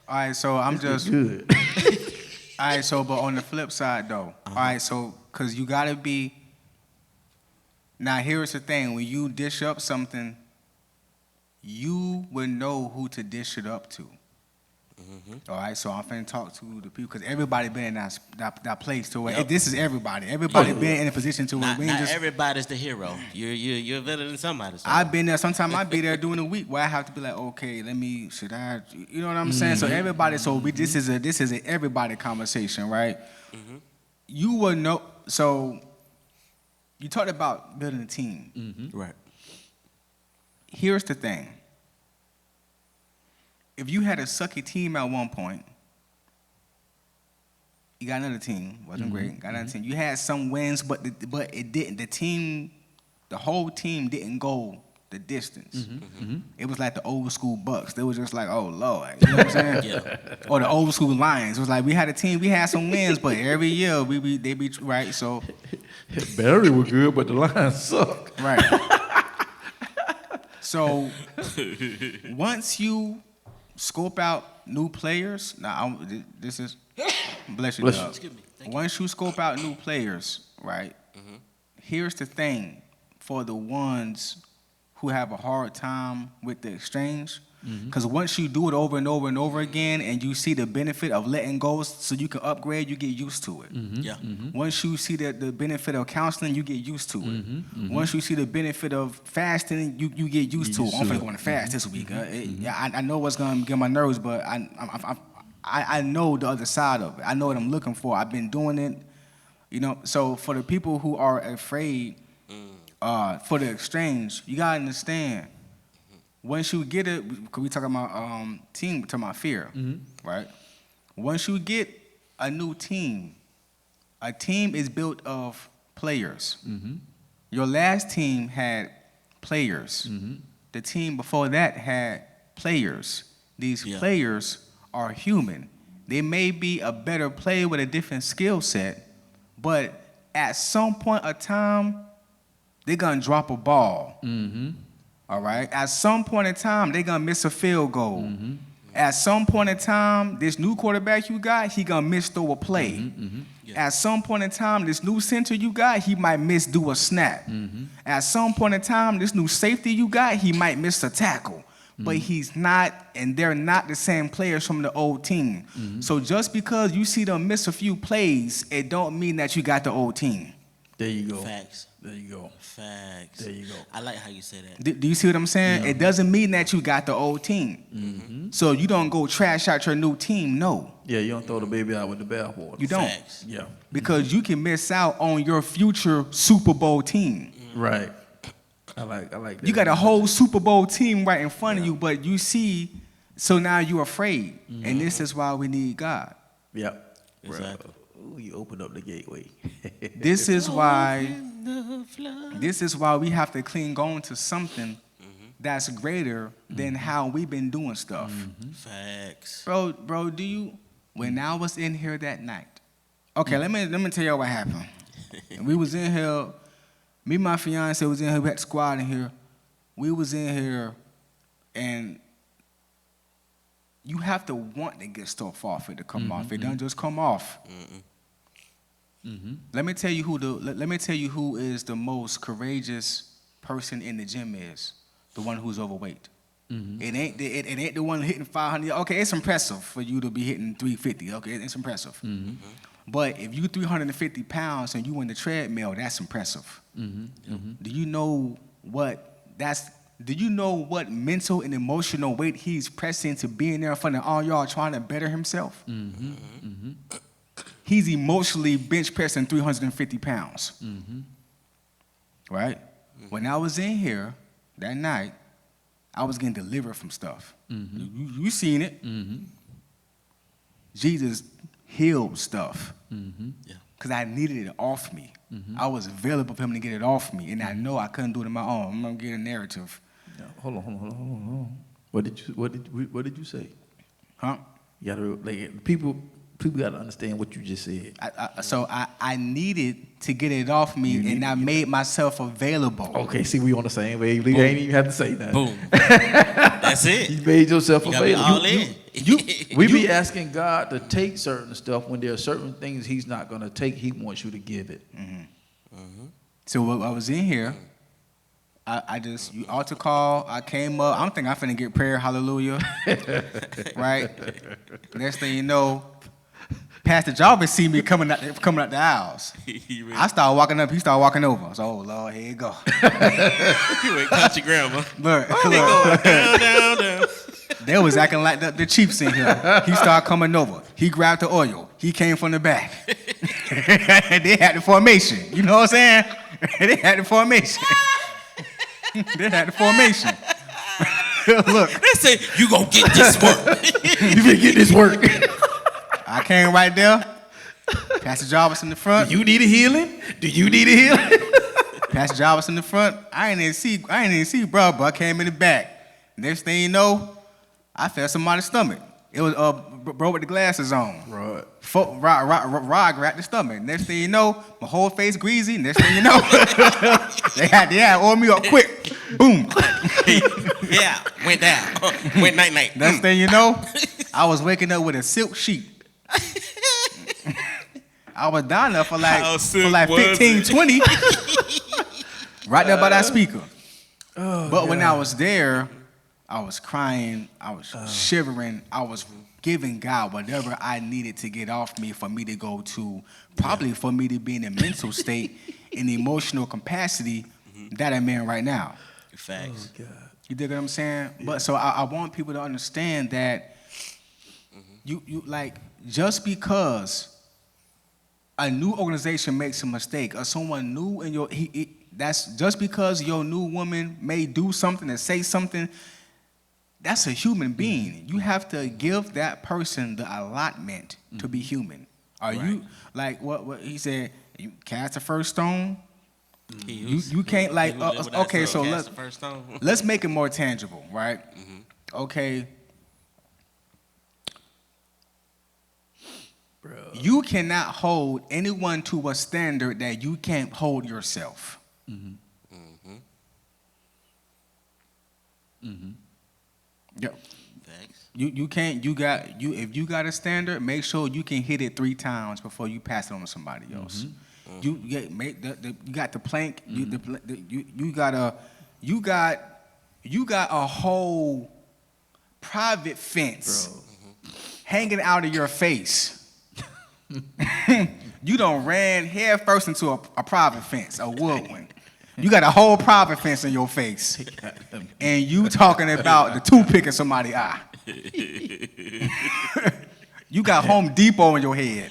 All right, so I'm just good. All right, so but on the flip side though, all right, so cause you gotta be. Now here's the thing: when you dish up something, you will know who to dish it up to. All right, so I'm finna talk to the people because everybody been in that place to where this is everybody. Everybody been in a position to where not everybody's the hero. You're better than somebody. So. I've been there. Sometimes I be there during the week where I have to be like, okay, you know what I'm saying? So everybody, this is a everybody conversation, right? You will know. So you talked about building a team, right? Here's the thing. If you had a sucky team at one point, you got another team, wasn't great. Got another team. You had some wins, but it didn't. The whole team didn't go the distance. It was like the old school Bucks. They was just like, oh Lord, you know what I'm saying? Yeah. Or the old school Lions. It was like we had a team, we had some wins, but every year they be right. So Barry was good, but the Lions suck. right. So once you scope out new players, now this is bless you, Doug. Excuse me. Once you scope out new players, right? Here's the thing for the ones who have a hard time with the exchange, because once you do it over and over and over again, and you see the benefit of letting go, so you can upgrade, you get used to it. Yeah. Once you see the benefit of counseling, you get used to it. Once you see the benefit of fasting, you get used to it. I'm going to fast this week. I know what's going to get my nerves, but I know the other side of it. I know what I'm looking for. I've been doing it, you know. So for the people who are afraid for the exchange, you gotta understand. Once you get it, because we talking about team, talking about fear, right? Once you get a new team, a team is built of players. Your last team had players. The team before that had players. These players are human. They may be a better player with a different skill set, but at some point of time, they're gonna drop a ball. All right? At some point in time, they're gonna miss a field goal. At some point in time, this new quarterback you got, he gonna miss throw a play. At some point in time, this new center you got, he might miss do a snap. At some point in time, this new safety you got, he might miss a tackle. But he's not, and they're not the same players from the old team. So just because you see them miss a few plays, it don't mean that you got the old team. There you go. Facts. There you go. Facts. There you go. I like how you say that. Do you see what I'm saying? It doesn't mean that you got the old team. So you don't go trash out your new team, no. Yeah, you don't throw the baby out with the bathwater. You don't. Facts. Yeah. Because you can miss out on your future Super Bowl team. Right. I like that. You got a whole Super Bowl team right in front of you, but you see, so now you're afraid. And this is why we need God. Yep. Exactly. Ooh, you opened up the gateway. This is why we have to cling on to something that's greater than how we've been doing stuff. Facts. Bro, do you, when I was in here that night, okay, let me tell you what happened. We was in here, me and my fiance was in here, we had the squad in here. We was in here, and you have to want to get stuff off it to come off. It doesn't just come off. Let me tell you who is the most courageous person in the gym is. The one who's overweight. It ain't the one hitting 500. Okay, it's impressive for you to be hitting 350. Okay, it's impressive. But if you 350 pounds and you in the treadmill, that's impressive. Do you know what mental and emotional weight he's pressing to be in there in front of all y'all trying to better himself? He's emotionally bench pressing 350 pounds. Right? When I was in here that night, I was getting delivered from stuff. You seen it. Jesus healed stuff. Because I needed it off me. I was available for him to get it off me. And I know I couldn't do it on my own. I'm going to get a narrative. Yeah, hold on. What did you say? Huh? You gotta, like, people got to understand what you just said. So I needed to get it off me, and I made myself available. Okay, see, we on the same wave. You ain't even have to say that. Boom. That's it. You made yourself You available. gotta be all in. We be asking God to take certain stuff when there are certain things he's not going to take. He wants you to give it. So when I was in here, you altar call, I came up. I'm thinking I'm finna get prayer, hallelujah. Right? Next thing you know, Pastor Jarvis see me coming out the aisles. I started walking up, he started walking over. So, oh Lord, here you go. You ain't caught your grandma. Look. Down. They was acting like the chiefs in here. He started coming over. He grabbed the oil. He came from the back. They had the formation. You know what I'm saying? They had the formation. Look. They say, you gonna get this work. You gonna get this work. I came right there. Pastor Jarvis in the front. Do you need a healing? Pastor Jarvis in the front. I ain't even see bro, but I came in the back. Next thing you know, I felt somebody's stomach. It was bro with the glasses on. Right. Rod grabbed the stomach. Next thing you know, my whole face greasy. Next thing you know, they had oil me up quick. Boom. Yeah, went down. Went night. Next thing you know, I was waking up with a silk sheet. I was down there for like 15, 20. Right there by that speaker. But when I was there, I was crying, I was shivering, I was giving God whatever I needed to get off me for me to go to, probably for me to be in a mental state, in emotional capacity that I'm in right now. Facts. Oh, God. You dig what I'm saying? Yeah. But so I want people to understand that you like, just because a new organization makes a mistake, or someone new in your, that's just because your new woman may do something and say something, that's a human being. You have to give that person the allotment to be human. Are you, like what he said, you cast the first stone? You can't like, okay, so let's make it more tangible, right? Okay. Bro. You cannot hold anyone to a standard that you can't hold yourself. Yep. Thanks. You can't, if you got a standard, make sure you can hit it 3 times before you pass it on to somebody else. You got the plank, you got a whole private fence hanging out of your face. You done ran head first into a private fence, a wood one. You got a whole private fence in your face, and you talking about the toothpick in somebody's eye. You got Home Depot in your head.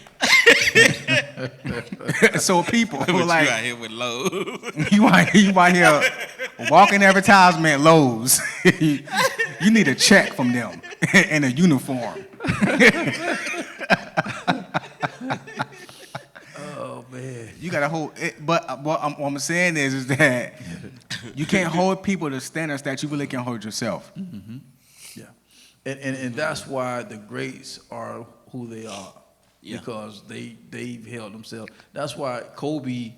So people were like, you out here with Lowe's. you out here walking advertisement Lowe's. You need a check from them and a uniform. Oh man, you gotta hold it, but what I'm saying is that you can't hold people to standards that you really can't hold yourself. Yeah, and that's why the greats are who they are, because they've held themselves. That's why Kobe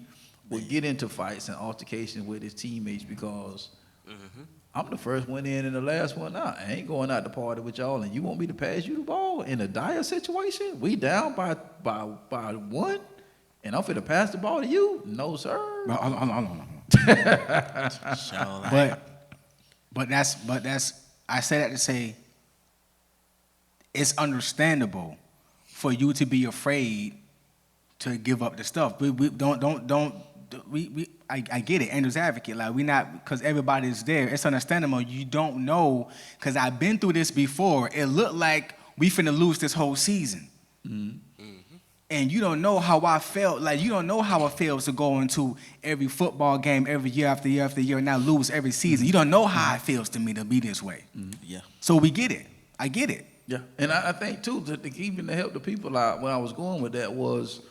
would get into fights and altercations with his teammates, because I'm the first one in and the last one out. I ain't going out to party with y'all, and you want me to pass you the ball in a dire situation? We down by 1, and I'm finna pass the ball to you? No, sir. Hold on. But that's I say that to say it's understandable for you to be afraid to give up the stuff. I get it. Andrew's advocate. Like, we not, because everybody's there. It's understandable. You don't know, because I've been through this before. It looked like we finna lose this whole season. And you don't know how I felt. Like, you don't know how it feels to go into every football game every year after year after year and now lose every season. You don't know how it feels to me to be this way. Yeah. So we get it. I get it. Yeah. And I think, too, that even to help the people out, when I was going with that, was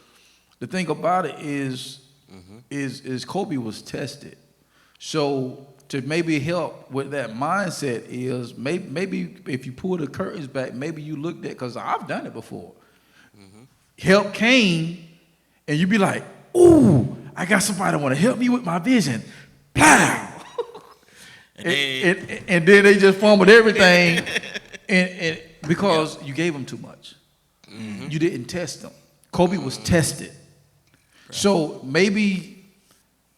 the thing about it is Kobe was tested. So to maybe help with that mindset is maybe if you pull the curtains back, maybe you looked at, because I've done it before. Help came, and you be like, ooh, I got somebody that want to help me with my vision. Plow! and then they just fumbled everything, and because you gave them too much. You didn't test them. Kobe was tested. Right. So maybe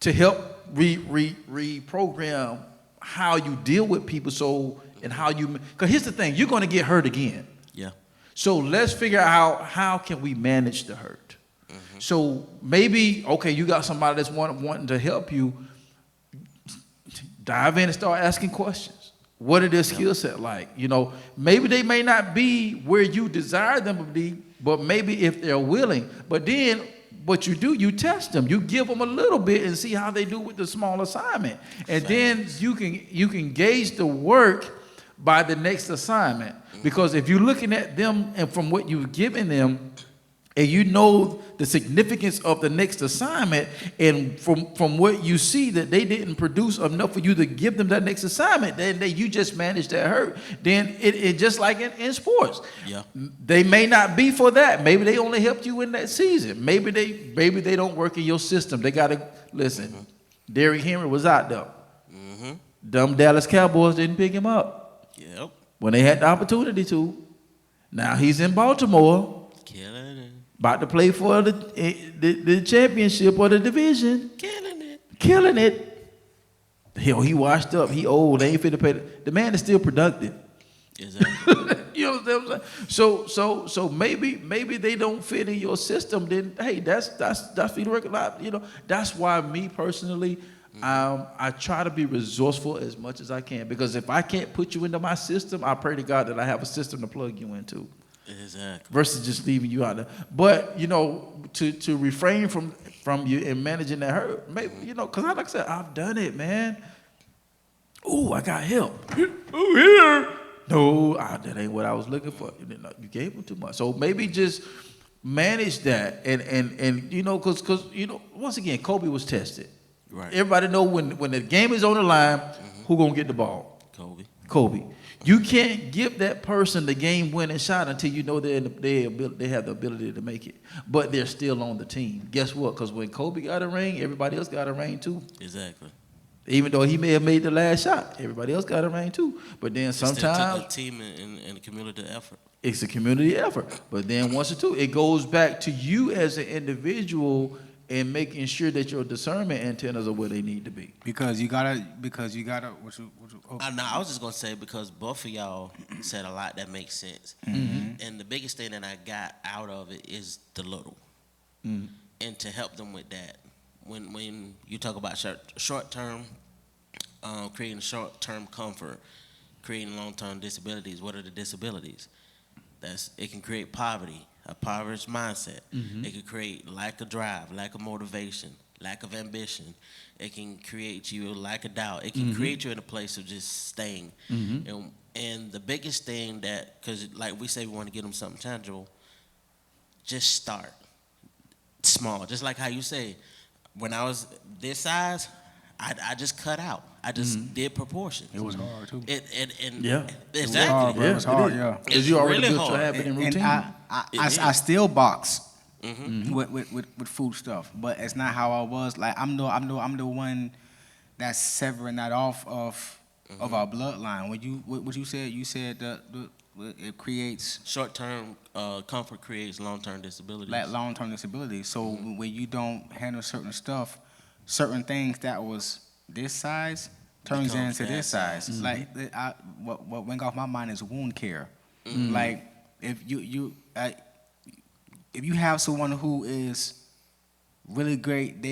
to help reprogram how you deal with people, and how you, because here's the thing, you're going to get hurt again. Yeah. So let's figure out how can we manage the hurt. So maybe, okay, you got somebody that's wanting to help you. Dive in and start asking questions. What are their skill set like? You know, maybe they may not be where you desire them to be, but maybe if they're willing. But then what you do, you test them. You give them a little bit and see how they do with the small assignment. And then you can gauge the work by the next assignment. Because if you're looking at them and from what you've given them, and you know the significance of the next assignment, and from what you see that they didn't produce enough for you to give them that next assignment, then you just managed that hurt. Then it just like in sports. Yeah. They may not be for that. Maybe they only helped you in that season. Maybe they don't work in your system. They gotta listen. Derrick Henry was out there. Dumb Dallas Cowboys didn't pick him up. Yep. When they had the opportunity to. Now he's in Baltimore. Killing it. About to play for the championship or the division. Killing it. Hell, he washed up. He old. They ain't finna pay. The man is still productive. Exactly. You know what I'm saying? So maybe they don't fit in your system. Then hey, that's for you to recognize. You know, that's why me personally, I try to be resourceful as much as I can, because if I can't put you into my system, I pray to God that I have a system to plug you into. Exactly. Versus just leaving you out there. But you know, to refrain from you and managing that hurt, maybe, you know, because like I said, I've done it, man. Ooh, I got help. Oh, here. No, that ain't what I was looking for. You gave them too much. So maybe just manage that, and you know, because you know, once again, Kobe was tested. Right. Everybody know when the game is on the line, who gonna get the ball? Kobe. You can't give that person the game-winning shot until you know they have the ability to make it. But they're still on the team. Guess what? Because when Kobe got a ring, everybody else got a ring too. Exactly. Even though he may have made the last shot, everybody else got a ring too. But then sometimes It took a team and a community effort. It's a community effort. But then once or two, it goes back to you as an individual and making sure that your discernment antennas are where they need to be. Because you gotta. I was just gonna say, because both of y'all said a lot that makes sense, and the biggest thing that I got out of it is the little, and to help them with that. When you talk about short term, creating short term comfort, creating long term disabilities. What are the disabilities? It can create poverty, a impoverished mindset. It can create lack of drive, lack of motivation, lack of ambition. It can create you lack of doubt. It can create you in a place of just staying. And the biggest thing that, because like we say we want to get them something tangible, just start small. Just like how you say, when I was this size, I just cut out. I just did proportions. It was hard too. Yeah. Exactly. It was hard, yeah. Because you already really built your hard. habit and routine. I still box with food stuff, but it's not how I was. Like I'm the one that's severing that off of our bloodline. What you said that it creates short-term comfort creates long-term disabilities. Like long-term disability. So when you don't handle certain things that was this size turns into this size. Like what went off my mind is wound care. Like if you have someone who is really great,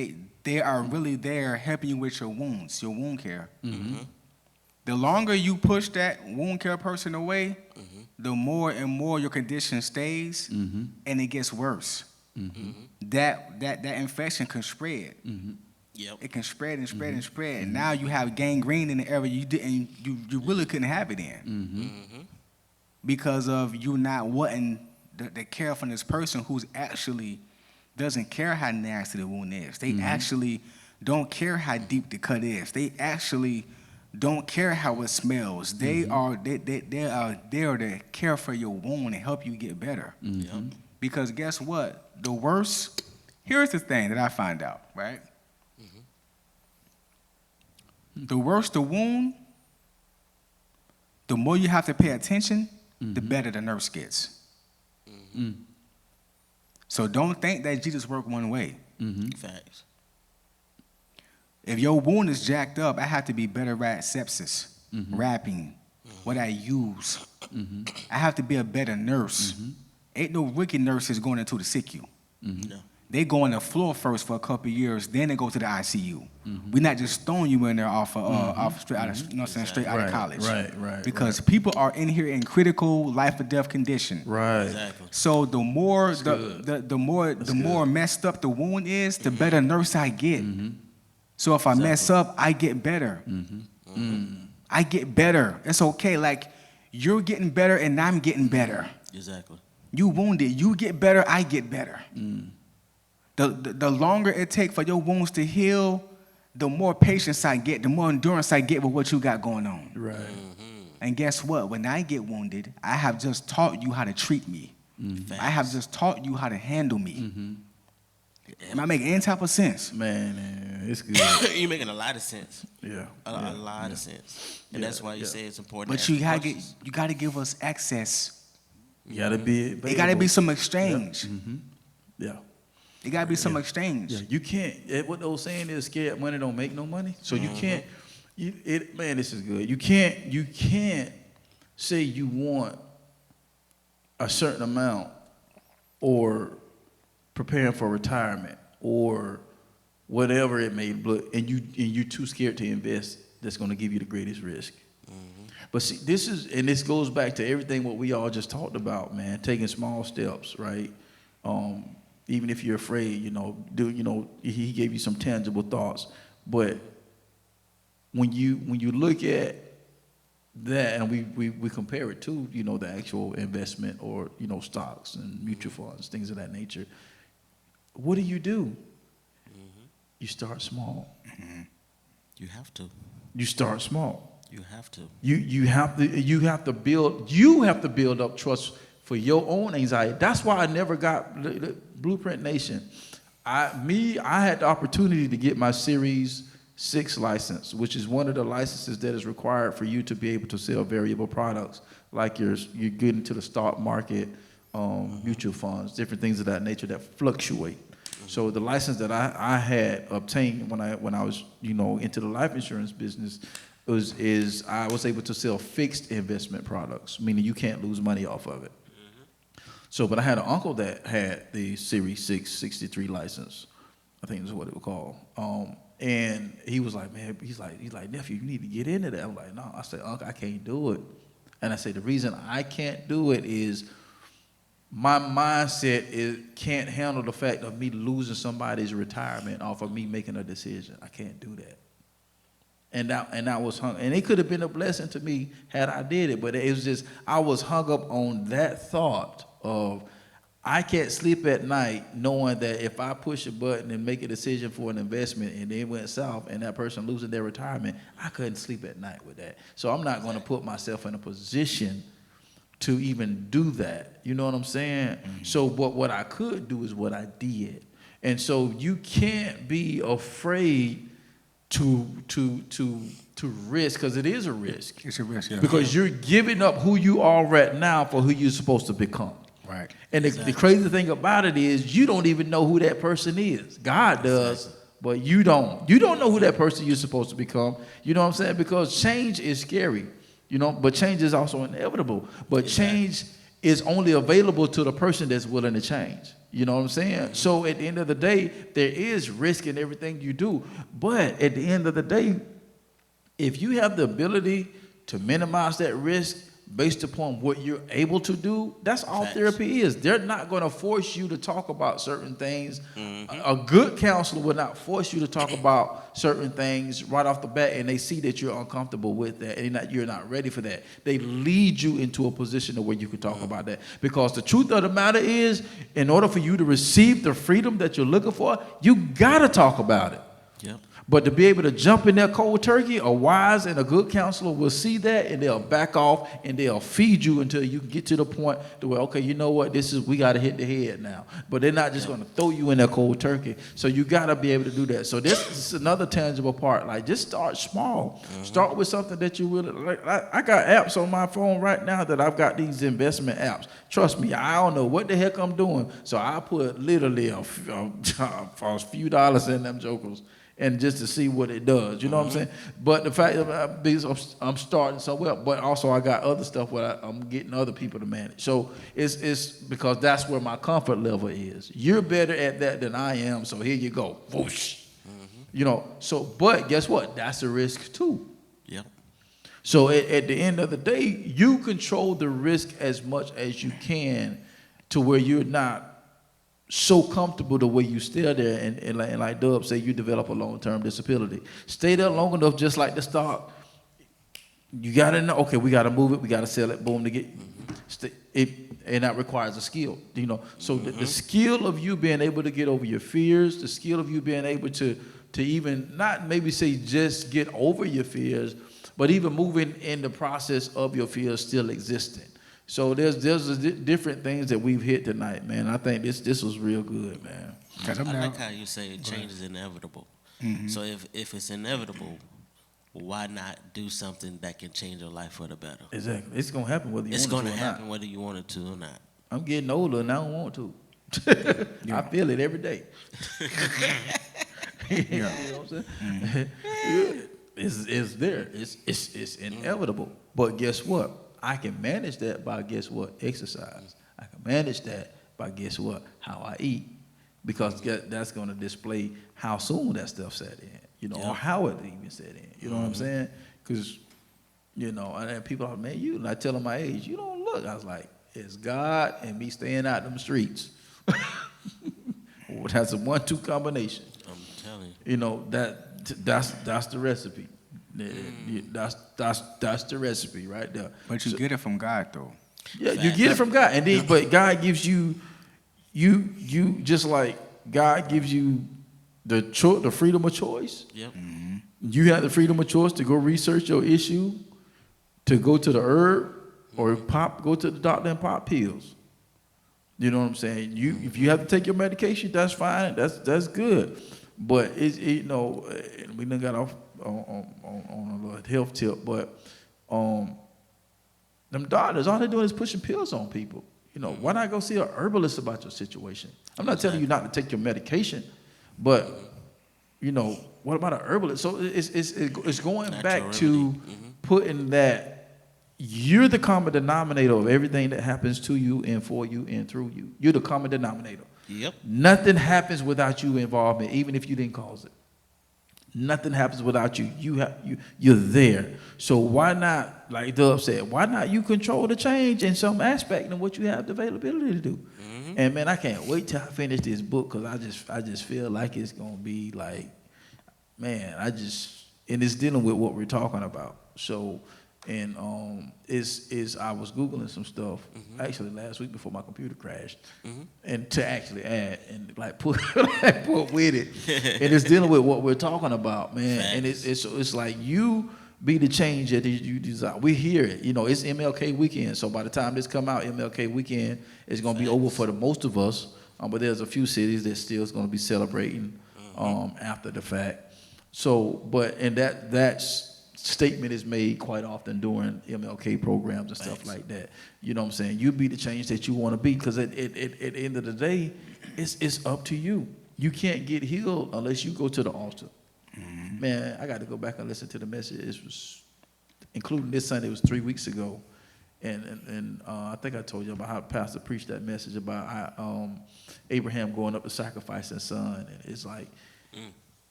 they are really there helping you with your wounds, your wound care. The longer you push that wound care person away, the more and more your condition stays, and it gets worse. That infection can spread. Yep. It can spread and spread and spread. And now you have gangrene in the area you really couldn't have it in. Because of you not wanting the care from this person who's actually doesn't care how nasty the wound is. They actually don't care how deep the cut is. They actually don't care how it smells. They are there to care for your wound and help you get better. Because guess what? Here's the thing that I find out, right? The worse the wound, the more you have to pay attention, the better the nurse gets. So don't think that Jesus worked one way. Facts. If your wound is jacked up, I have to be better at sepsis, wrapping, what I use. I have to be a better nurse. Ain't no rookie nurses going into the SICU. No. They go on the floor first for a couple of years, then they go to the ICU. We're not just throwing you in there off straight out of, straight out of college. Right. Because people are in here in critical life or death condition. Right. Exactly. So the more the more messed up the wound is, the better nurse I get. So if I mess up, I get better. I get better. It's okay. Like you're getting better and I'm getting better. Exactly. You wounded, you get better, I get better. The longer it takes for your wounds to heal, the more patience I get, the more endurance I get with what you got going on. Right. And guess what? When I get wounded, I have just taught you how to treat me. I have just taught you how to handle me. Am I making any type of sense? Man, it's good. You're making a lot of sense. Yeah. A lot of sense. And that's why you say it's important. But you gotta give us access. You gotta be. It gotta be some exchange. Yeah. It gotta be some exchange. Yeah. You can't. What those saying is, scared money don't make no money. So you can't. Man, this is good. You can't say you want a certain amount or preparing for retirement or whatever it may look, and you're too scared to invest. That's going to give you the greatest risk. But see, this goes back to everything what we all just talked about, man. Taking small steps, right? Even if you're afraid, he gave you some tangible thoughts. But when you look at that, and we compare it to the actual investment or stocks and mutual funds, things of that nature. What do? You start small. You have to. You start small. You have to. You have to build up trust for your own anxiety. That's why I never got the Blueprint Nation. I had the opportunity to get my Series 6 license, which is one of the licenses that is required for you to be able to sell variable products, like you get into the stock market, mutual funds, different things of that nature that fluctuate. So the license that I had obtained when I was into the life insurance business is I was able to sell fixed investment products, meaning you can't lose money off of it. So, but I had an uncle that had the Series 6 63 license, I think is what it was called. And he was like, man, he's like, nephew, you need to get into that. I'm like, no. I said, uncle, I can't do it. And I said, the reason I can't do it is my mindset can't handle the fact of me losing somebody's retirement off of me making a decision. I can't do that. And that was hung, and it could have been a blessing to me had I did it, but it was just, I was hung up on that thought of, I can't sleep at night knowing that if I push a button and make a decision for an investment and it went south and that person losing their retirement, I couldn't sleep at night with that. So I'm not going to put myself in a position to even do that. You know what I'm saying? So, but what I could do is what I did. And so you can't be afraid to risk, because it is a risk. It's a risk, yeah. Because you're giving up who you are right now for who you're supposed to become. Right. And the crazy thing about it is you don't even know who that person is. God does, but you don't. You don't know who that person you're supposed to become. You know what I'm saying? Because change is scary, but change is also inevitable. But change is only available to the person that's willing to change. You know what I'm saying? So at the end of the day, there is risk in everything you do. But at the end of the day, if you have the ability to minimize that risk based upon what you're able to do, that's all therapy is. They're not going to force you to talk about certain things. A good counselor will not force you to talk about certain things right off the bat, and they see that you're uncomfortable with that and you're not ready for that. They lead you into a position where you can talk about that. Because the truth of the matter is, in order for you to receive the freedom that you're looking for, you got to talk about it. Yep. But to be able to jump in there cold turkey, a wise and a good counselor will see that, and they'll back off and they'll feed you until you get to the point to where, okay, you know what, we got to hit the head now. But they're not just going to throw you in there cold turkey. So you got to be able to do that. So this is another tangible part. Like, just start small. Start with something that you really like. I got apps on my phone right now that I've got these investment apps. Trust me, I don't know what the heck I'm doing. So I put literally a few dollars in them jokers, and just to see what it does, you know what I'm saying? But the fact that I'm starting somewhere, but also I got other stuff where I'm getting other people to manage. So it's because that's where my comfort level is. You're better at that than I am, so here you go. Whoosh. So, but guess what? That's a risk too. Yep. So at the end of the day, you control the risk as much as you can to where you're not so comfortable the way you stay there, and like Dub say, you develop a long-term disability. Stay there long enough, just like the stock. You gotta know, okay, we gotta move it, we gotta sell it, boom, to get. and that requires a skill, you know. So the skill of you being able to get over your fears, the skill of you being able to even not maybe say just get over your fears, but even moving in the process of your fears still existing. So there's different things that we've hit tonight, man. I think this was real good, man. I like how you say change is inevitable. So if it's inevitable, why not do something that can change your life for the better? Exactly. It's gonna happen whether you want it to or not. It's gonna happen whether you want it to or not. I'm getting older and I don't want to. I feel it every day. You know what I'm saying? It's there. It's inevitable. But guess what? I can manage that by exercise. I can manage that by how I eat, because that's going to display how soon that stuff set in, you know, or how it even set in. You know what I'm saying? Because, you know, and people are, man, and I tell them my age, you don't look. I was like, it's God and me staying out them streets. That's a 1-2 combination. I'm telling you. You know, that's the recipe. That's the recipe right there. But you get it from God, though. Yeah, you get it from God, and then but God gives you just like God gives you the freedom of choice. Yep. You have the freedom of choice to go research your issue, to go to the herb, or go to the doctor and pop pills. You know what I'm saying? If you have to take your medication, that's fine. That's good. But you know, we done got off on a little health tip, but them doctors, all they're doing is pushing pills on people. You know, why not go see a herbalist about your situation? I'm not telling you not to take your medication, but you know, what about a herbalist? So it's going back to putting that you're the common denominator of everything that happens to you and for you and through you. You're the common denominator. Yep. Nothing happens without you involvement, even if you didn't cause it. Nothing happens without you. You're there. So why not, like Dub said, why not you control the change in some aspect of what you have the availability to do? And man, I can't wait till I finish this book, because I just feel like it's gonna be like, man, and it's dealing with what we're talking about. So, and I was Googling some stuff actually last week before my computer crashed, and to actually add and like put with it, and it's dealing with what we're talking about, man. Thanks. And it's like you be the change that you desire. We hear it, you know. It's MLK weekend, so by the time this come out, MLK weekend is gonna be over for the most of us. But there's a few cities that still is gonna be celebrating after the fact. So, and that's statement is made quite often during MLK programs and stuff like that. You know what I'm saying? You be the change that you want to be, because at the end of the day, it's up to you. You can't get healed unless you go to the altar. Man, I got to go back and listen to the message. It was, including this Sunday, it was 3 weeks ago. And I think I told you about how Pastor preached that message about Abraham going up to sacrifice his son. And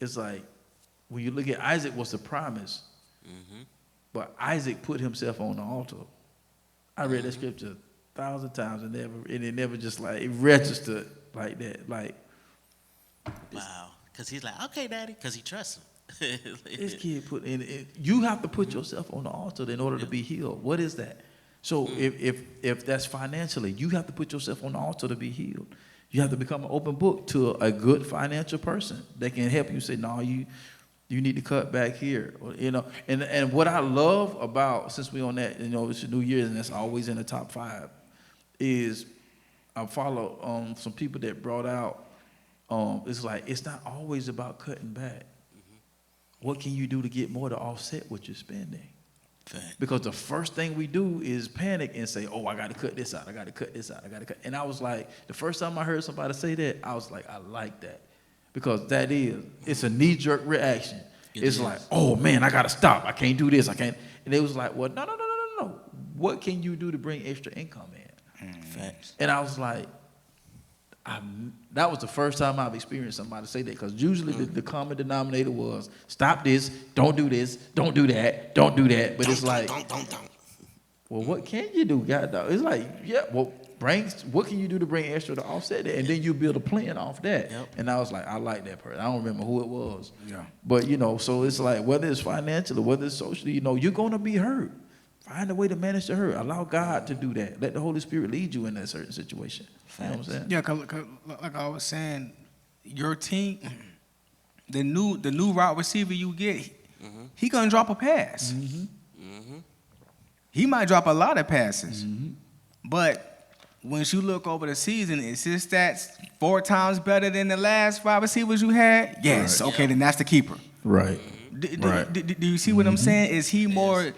it's like when you look at Isaac was the promise, but Isaac put himself on the altar. I read that scripture 1,000 times and it never just like it registered like that. Like, wow, because he's like, okay, Daddy, because he trusts him. This kid put in it. You have to put yourself on the altar in order to be healed. What is that? So if that's financially, you have to put yourself on the altar to be healed. You have to become an open book to a good financial person that can help you say, no, you need to cut back here, you know. And what I love about, since we on that, you know, it's New Year's and that's always in the top 5, is I follow some people that brought out. It's like it's not always about cutting back. What can you do to get more to offset what you're spending? Fact. Because the first thing we do is panic and say, oh, I got to cut this out. I got to cut this out. I got to cut. And I was like, the first time I heard somebody say that, I was like, I like that. Because it's a knee-jerk reaction. It's like, oh, man, I got to stop. I can't do this. I can't. And it was like, well, no. What can you do to bring extra income in? Facts. And I was like, that was the first time I've experienced somebody say that, because usually the common denominator was stop this, don't do that. But it's like, well, what can you do, God? It's like, yeah, well, what can you do to bring extra to offset that? And then you build a plan off that. Yep. And I was like, I like that person. I don't remember who it was. Yeah. But, you know, so it's like, whether it's financially, whether it's socially, you know, you're going to be hurt. find a way to manage the hurt. Allow God to do that. Let the Holy Spirit lead you in that certain situation. You know what I'm saying? Yeah, 'cause like I was saying, your team, the new route receiver you get, he gonna drop a pass. He might drop a lot of passes, but once you look over the season, is his stats 4 times better than the last 5 receivers you had? Yes. Okay, then that's the keeper. Right. Do you see what I'm saying? Is he more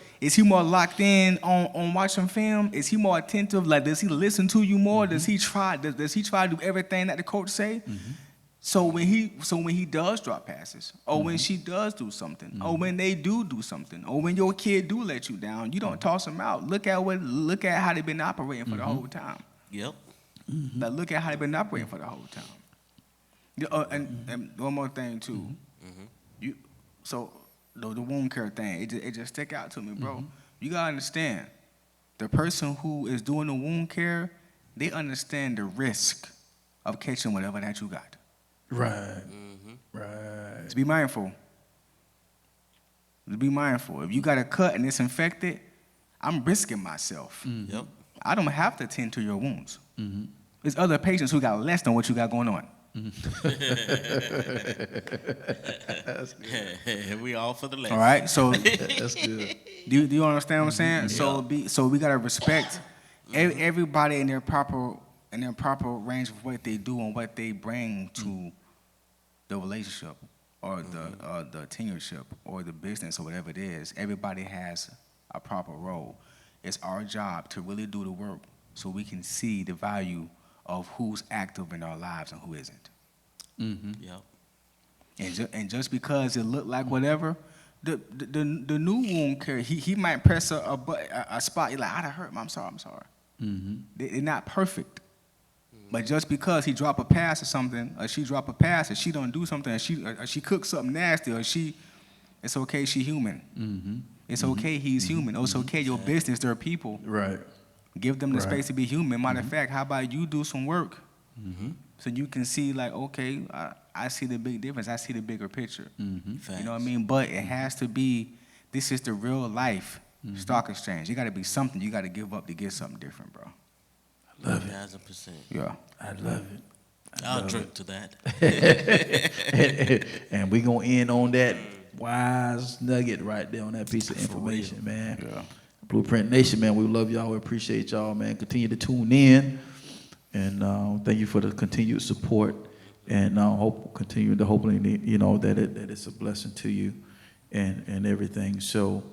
locked in on watching film? Is he more attentive? Like, does he listen to you more? Does he try to do everything that the coach say? So when he does drop passes, or when she does do something, or when they do something, or when your kid do let you down, you don't toss them out. Look at how they've been operating for the whole time. Yep. Like, look at how they've been operating for the whole time. And one more thing too. So the wound care thing, it just stick out to me, bro. You gotta understand, the person who is doing the wound care, they understand the risk of catching whatever that you got. Right. Right. To be mindful. If you got a cut and it's infected, I'm risking myself. Yep. I don't have to tend to your wounds. There's other patients who got less than what you got going on. We all for the left. All right, so That's good. do you understand what I'm saying? So we gotta respect everybody in their proper range of what they do and what they bring to the relationship or the tenureship or the business or whatever it is. Everybody has a proper role. It's our job to really do the work so we can see the value of who's active in our lives and who isn't. Yep. And just because it looked like whatever, the new wound care, he might press a spot. You're like, I done hurt him. I'm sorry. They're not perfect. But just because he drop a pass or something, or she drop a pass, or she don't do something, or she cooks something nasty, it's okay. She human. It's okay. He's human. Oh, it's okay. Your business. They're people. Right. Give them the space to be human. Matter of fact, how about you do some work so you can see, like, okay, I see the big difference. I see the bigger picture. You know what I mean? But it has to be, this is the real life stock exchange. You got to be something. You got to give up to get something different, bro. Love it. 1000%. Yeah. I love it. I'll drink to that. And we gonna end on that wise nugget right there on that piece of information, man. Yeah. Blueprint Nation, man, we love y'all. We appreciate y'all, man. Continue to tune in, and thank you for the continued support. And hopefully, you know, that it's a blessing to you, and everything. So,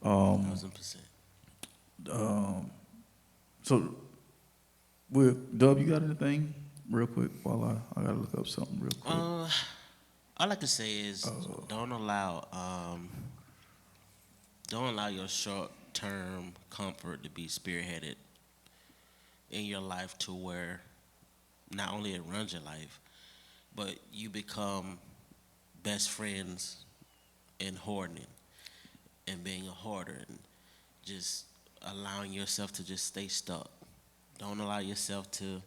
1000%. So, Dub, you got anything real quick while I gotta look up something real quick? All I can say is don't allow your short-term comfort to be spearheaded in your life to where not only it runs your life, but you become best friends in hoarding and being a hoarder and just allowing yourself to just stay stuck. Don't allow yourself to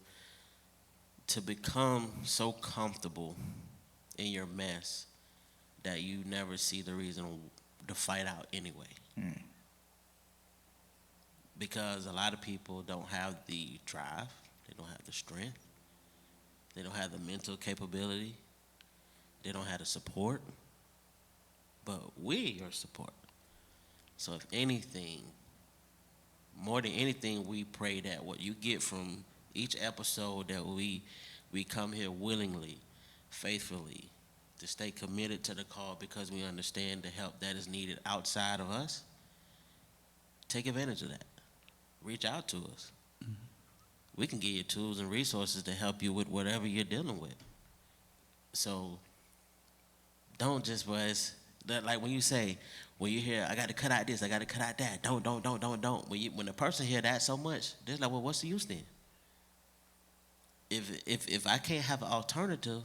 become so comfortable in your mess that you never see the reason to fight out anyway. Because a lot of people don't have the drive, they don't have the strength, they don't have the mental capability, they don't have the support, but we're your support. So if anything, more than anything, we pray that what you get from each episode, that we come here willingly, faithfully, to stay committed to the call because we understand the help that is needed outside of us. Take advantage of that. Reach out to us. We can give you tools and resources to help you with whatever you're dealing with. So don't just like when you say, when you hear, I got to cut out this, I got to cut out that. Don't. When the person hear that so much, they're like, well, what's the use then? If I can't have an alternative,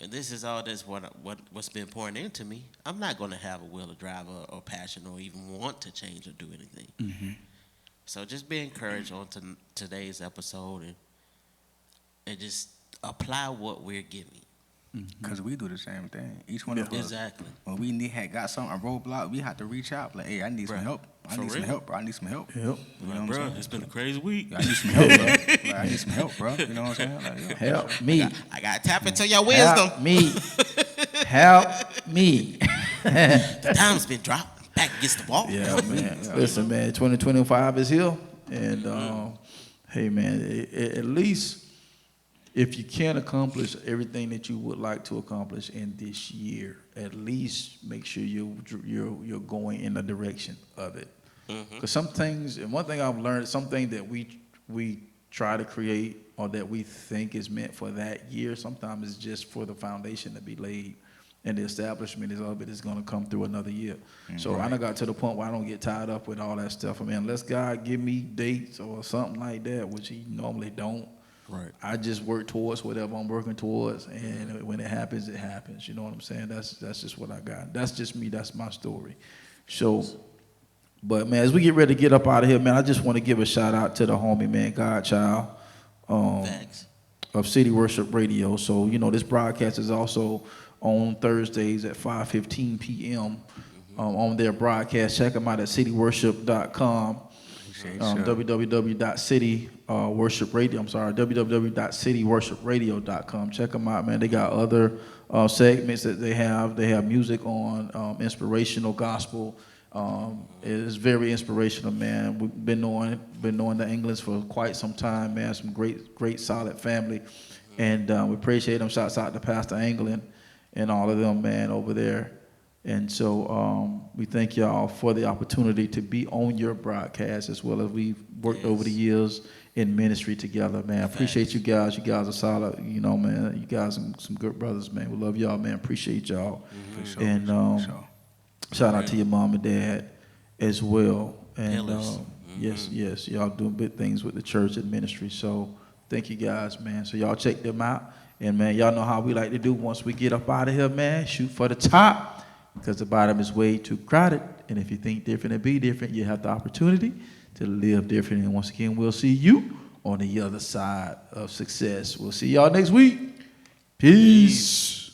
and this is all this what's been pouring into me, I'm not going to have a will to drive or passion or even want to change or do anything. So just be encouraged on today's episode and just apply what we're giving. Because we do the same thing. Each one of us. Exactly. When we had got something, a roadblock, we had to reach out. Like, hey, I need some help. I need some help, bro. I need some help. Yep. You know what I'm Bro, saying? it's been a crazy week. I need some help, bro. Like, I need some help, bro. You know what I'm saying? Like, yeah. Help me. I got to tap into your wisdom. Help me. Help me. The dime's been dropped back against the wall. Yeah, man. Listen, man, 2025 is here. And, hey, man, at least if you can't accomplish everything that you would like to accomplish in this year, at least make sure you're going in the direction of it. Because some things, and one thing I've learned, something that we try to create or that we think is meant for that year, sometimes it's just for the foundation to be laid. And the establishment of it is going to come through another year. So I done got to the point where I don't get tied up with all that stuff. I mean, unless God give me dates or something like that, which he normally don't, Right. I just work towards whatever I'm working towards. And when it happens, it happens. You know what I'm saying? That's just what I got. That's just me. That's my story. So, but, man, as we get ready to get up out of here, man, I just want to give a shout out to the homie, man, Godchild, of City Worship Radio. So, you know, this broadcast is also on Thursdays at 5:15 p.m. On their broadcast. Check them out at cityworship.com. www.cityworshipradio.com. Check them out, man. They got other segments that they have. They have music on, inspirational gospel. It's very inspirational, man. We've been knowing the Englands for quite some time, man. Some great solid family, and we appreciate them. Shouts out to Pastor England and all of them, man, over there. And so we thank y'all for the opportunity to be on your broadcast, as well as we've worked over the years in ministry together, man. Appreciate you guys. You guys are solid, you know, man. You guys are some good brothers, man. We love y'all, man. Appreciate y'all. For sure, And for sure. shout out to your mom and dad as well. And Pillars. yes, y'all doing big things with the church and ministry. So thank you guys, man. So y'all check them out. And, man, y'all know how we like to do once we get up out of here, man. Shoot for the top, because the bottom is way too crowded. And if you think different and be different, you have the opportunity to live different. And once again, we'll see you on the other side of success. We'll see y'all next week. Peace.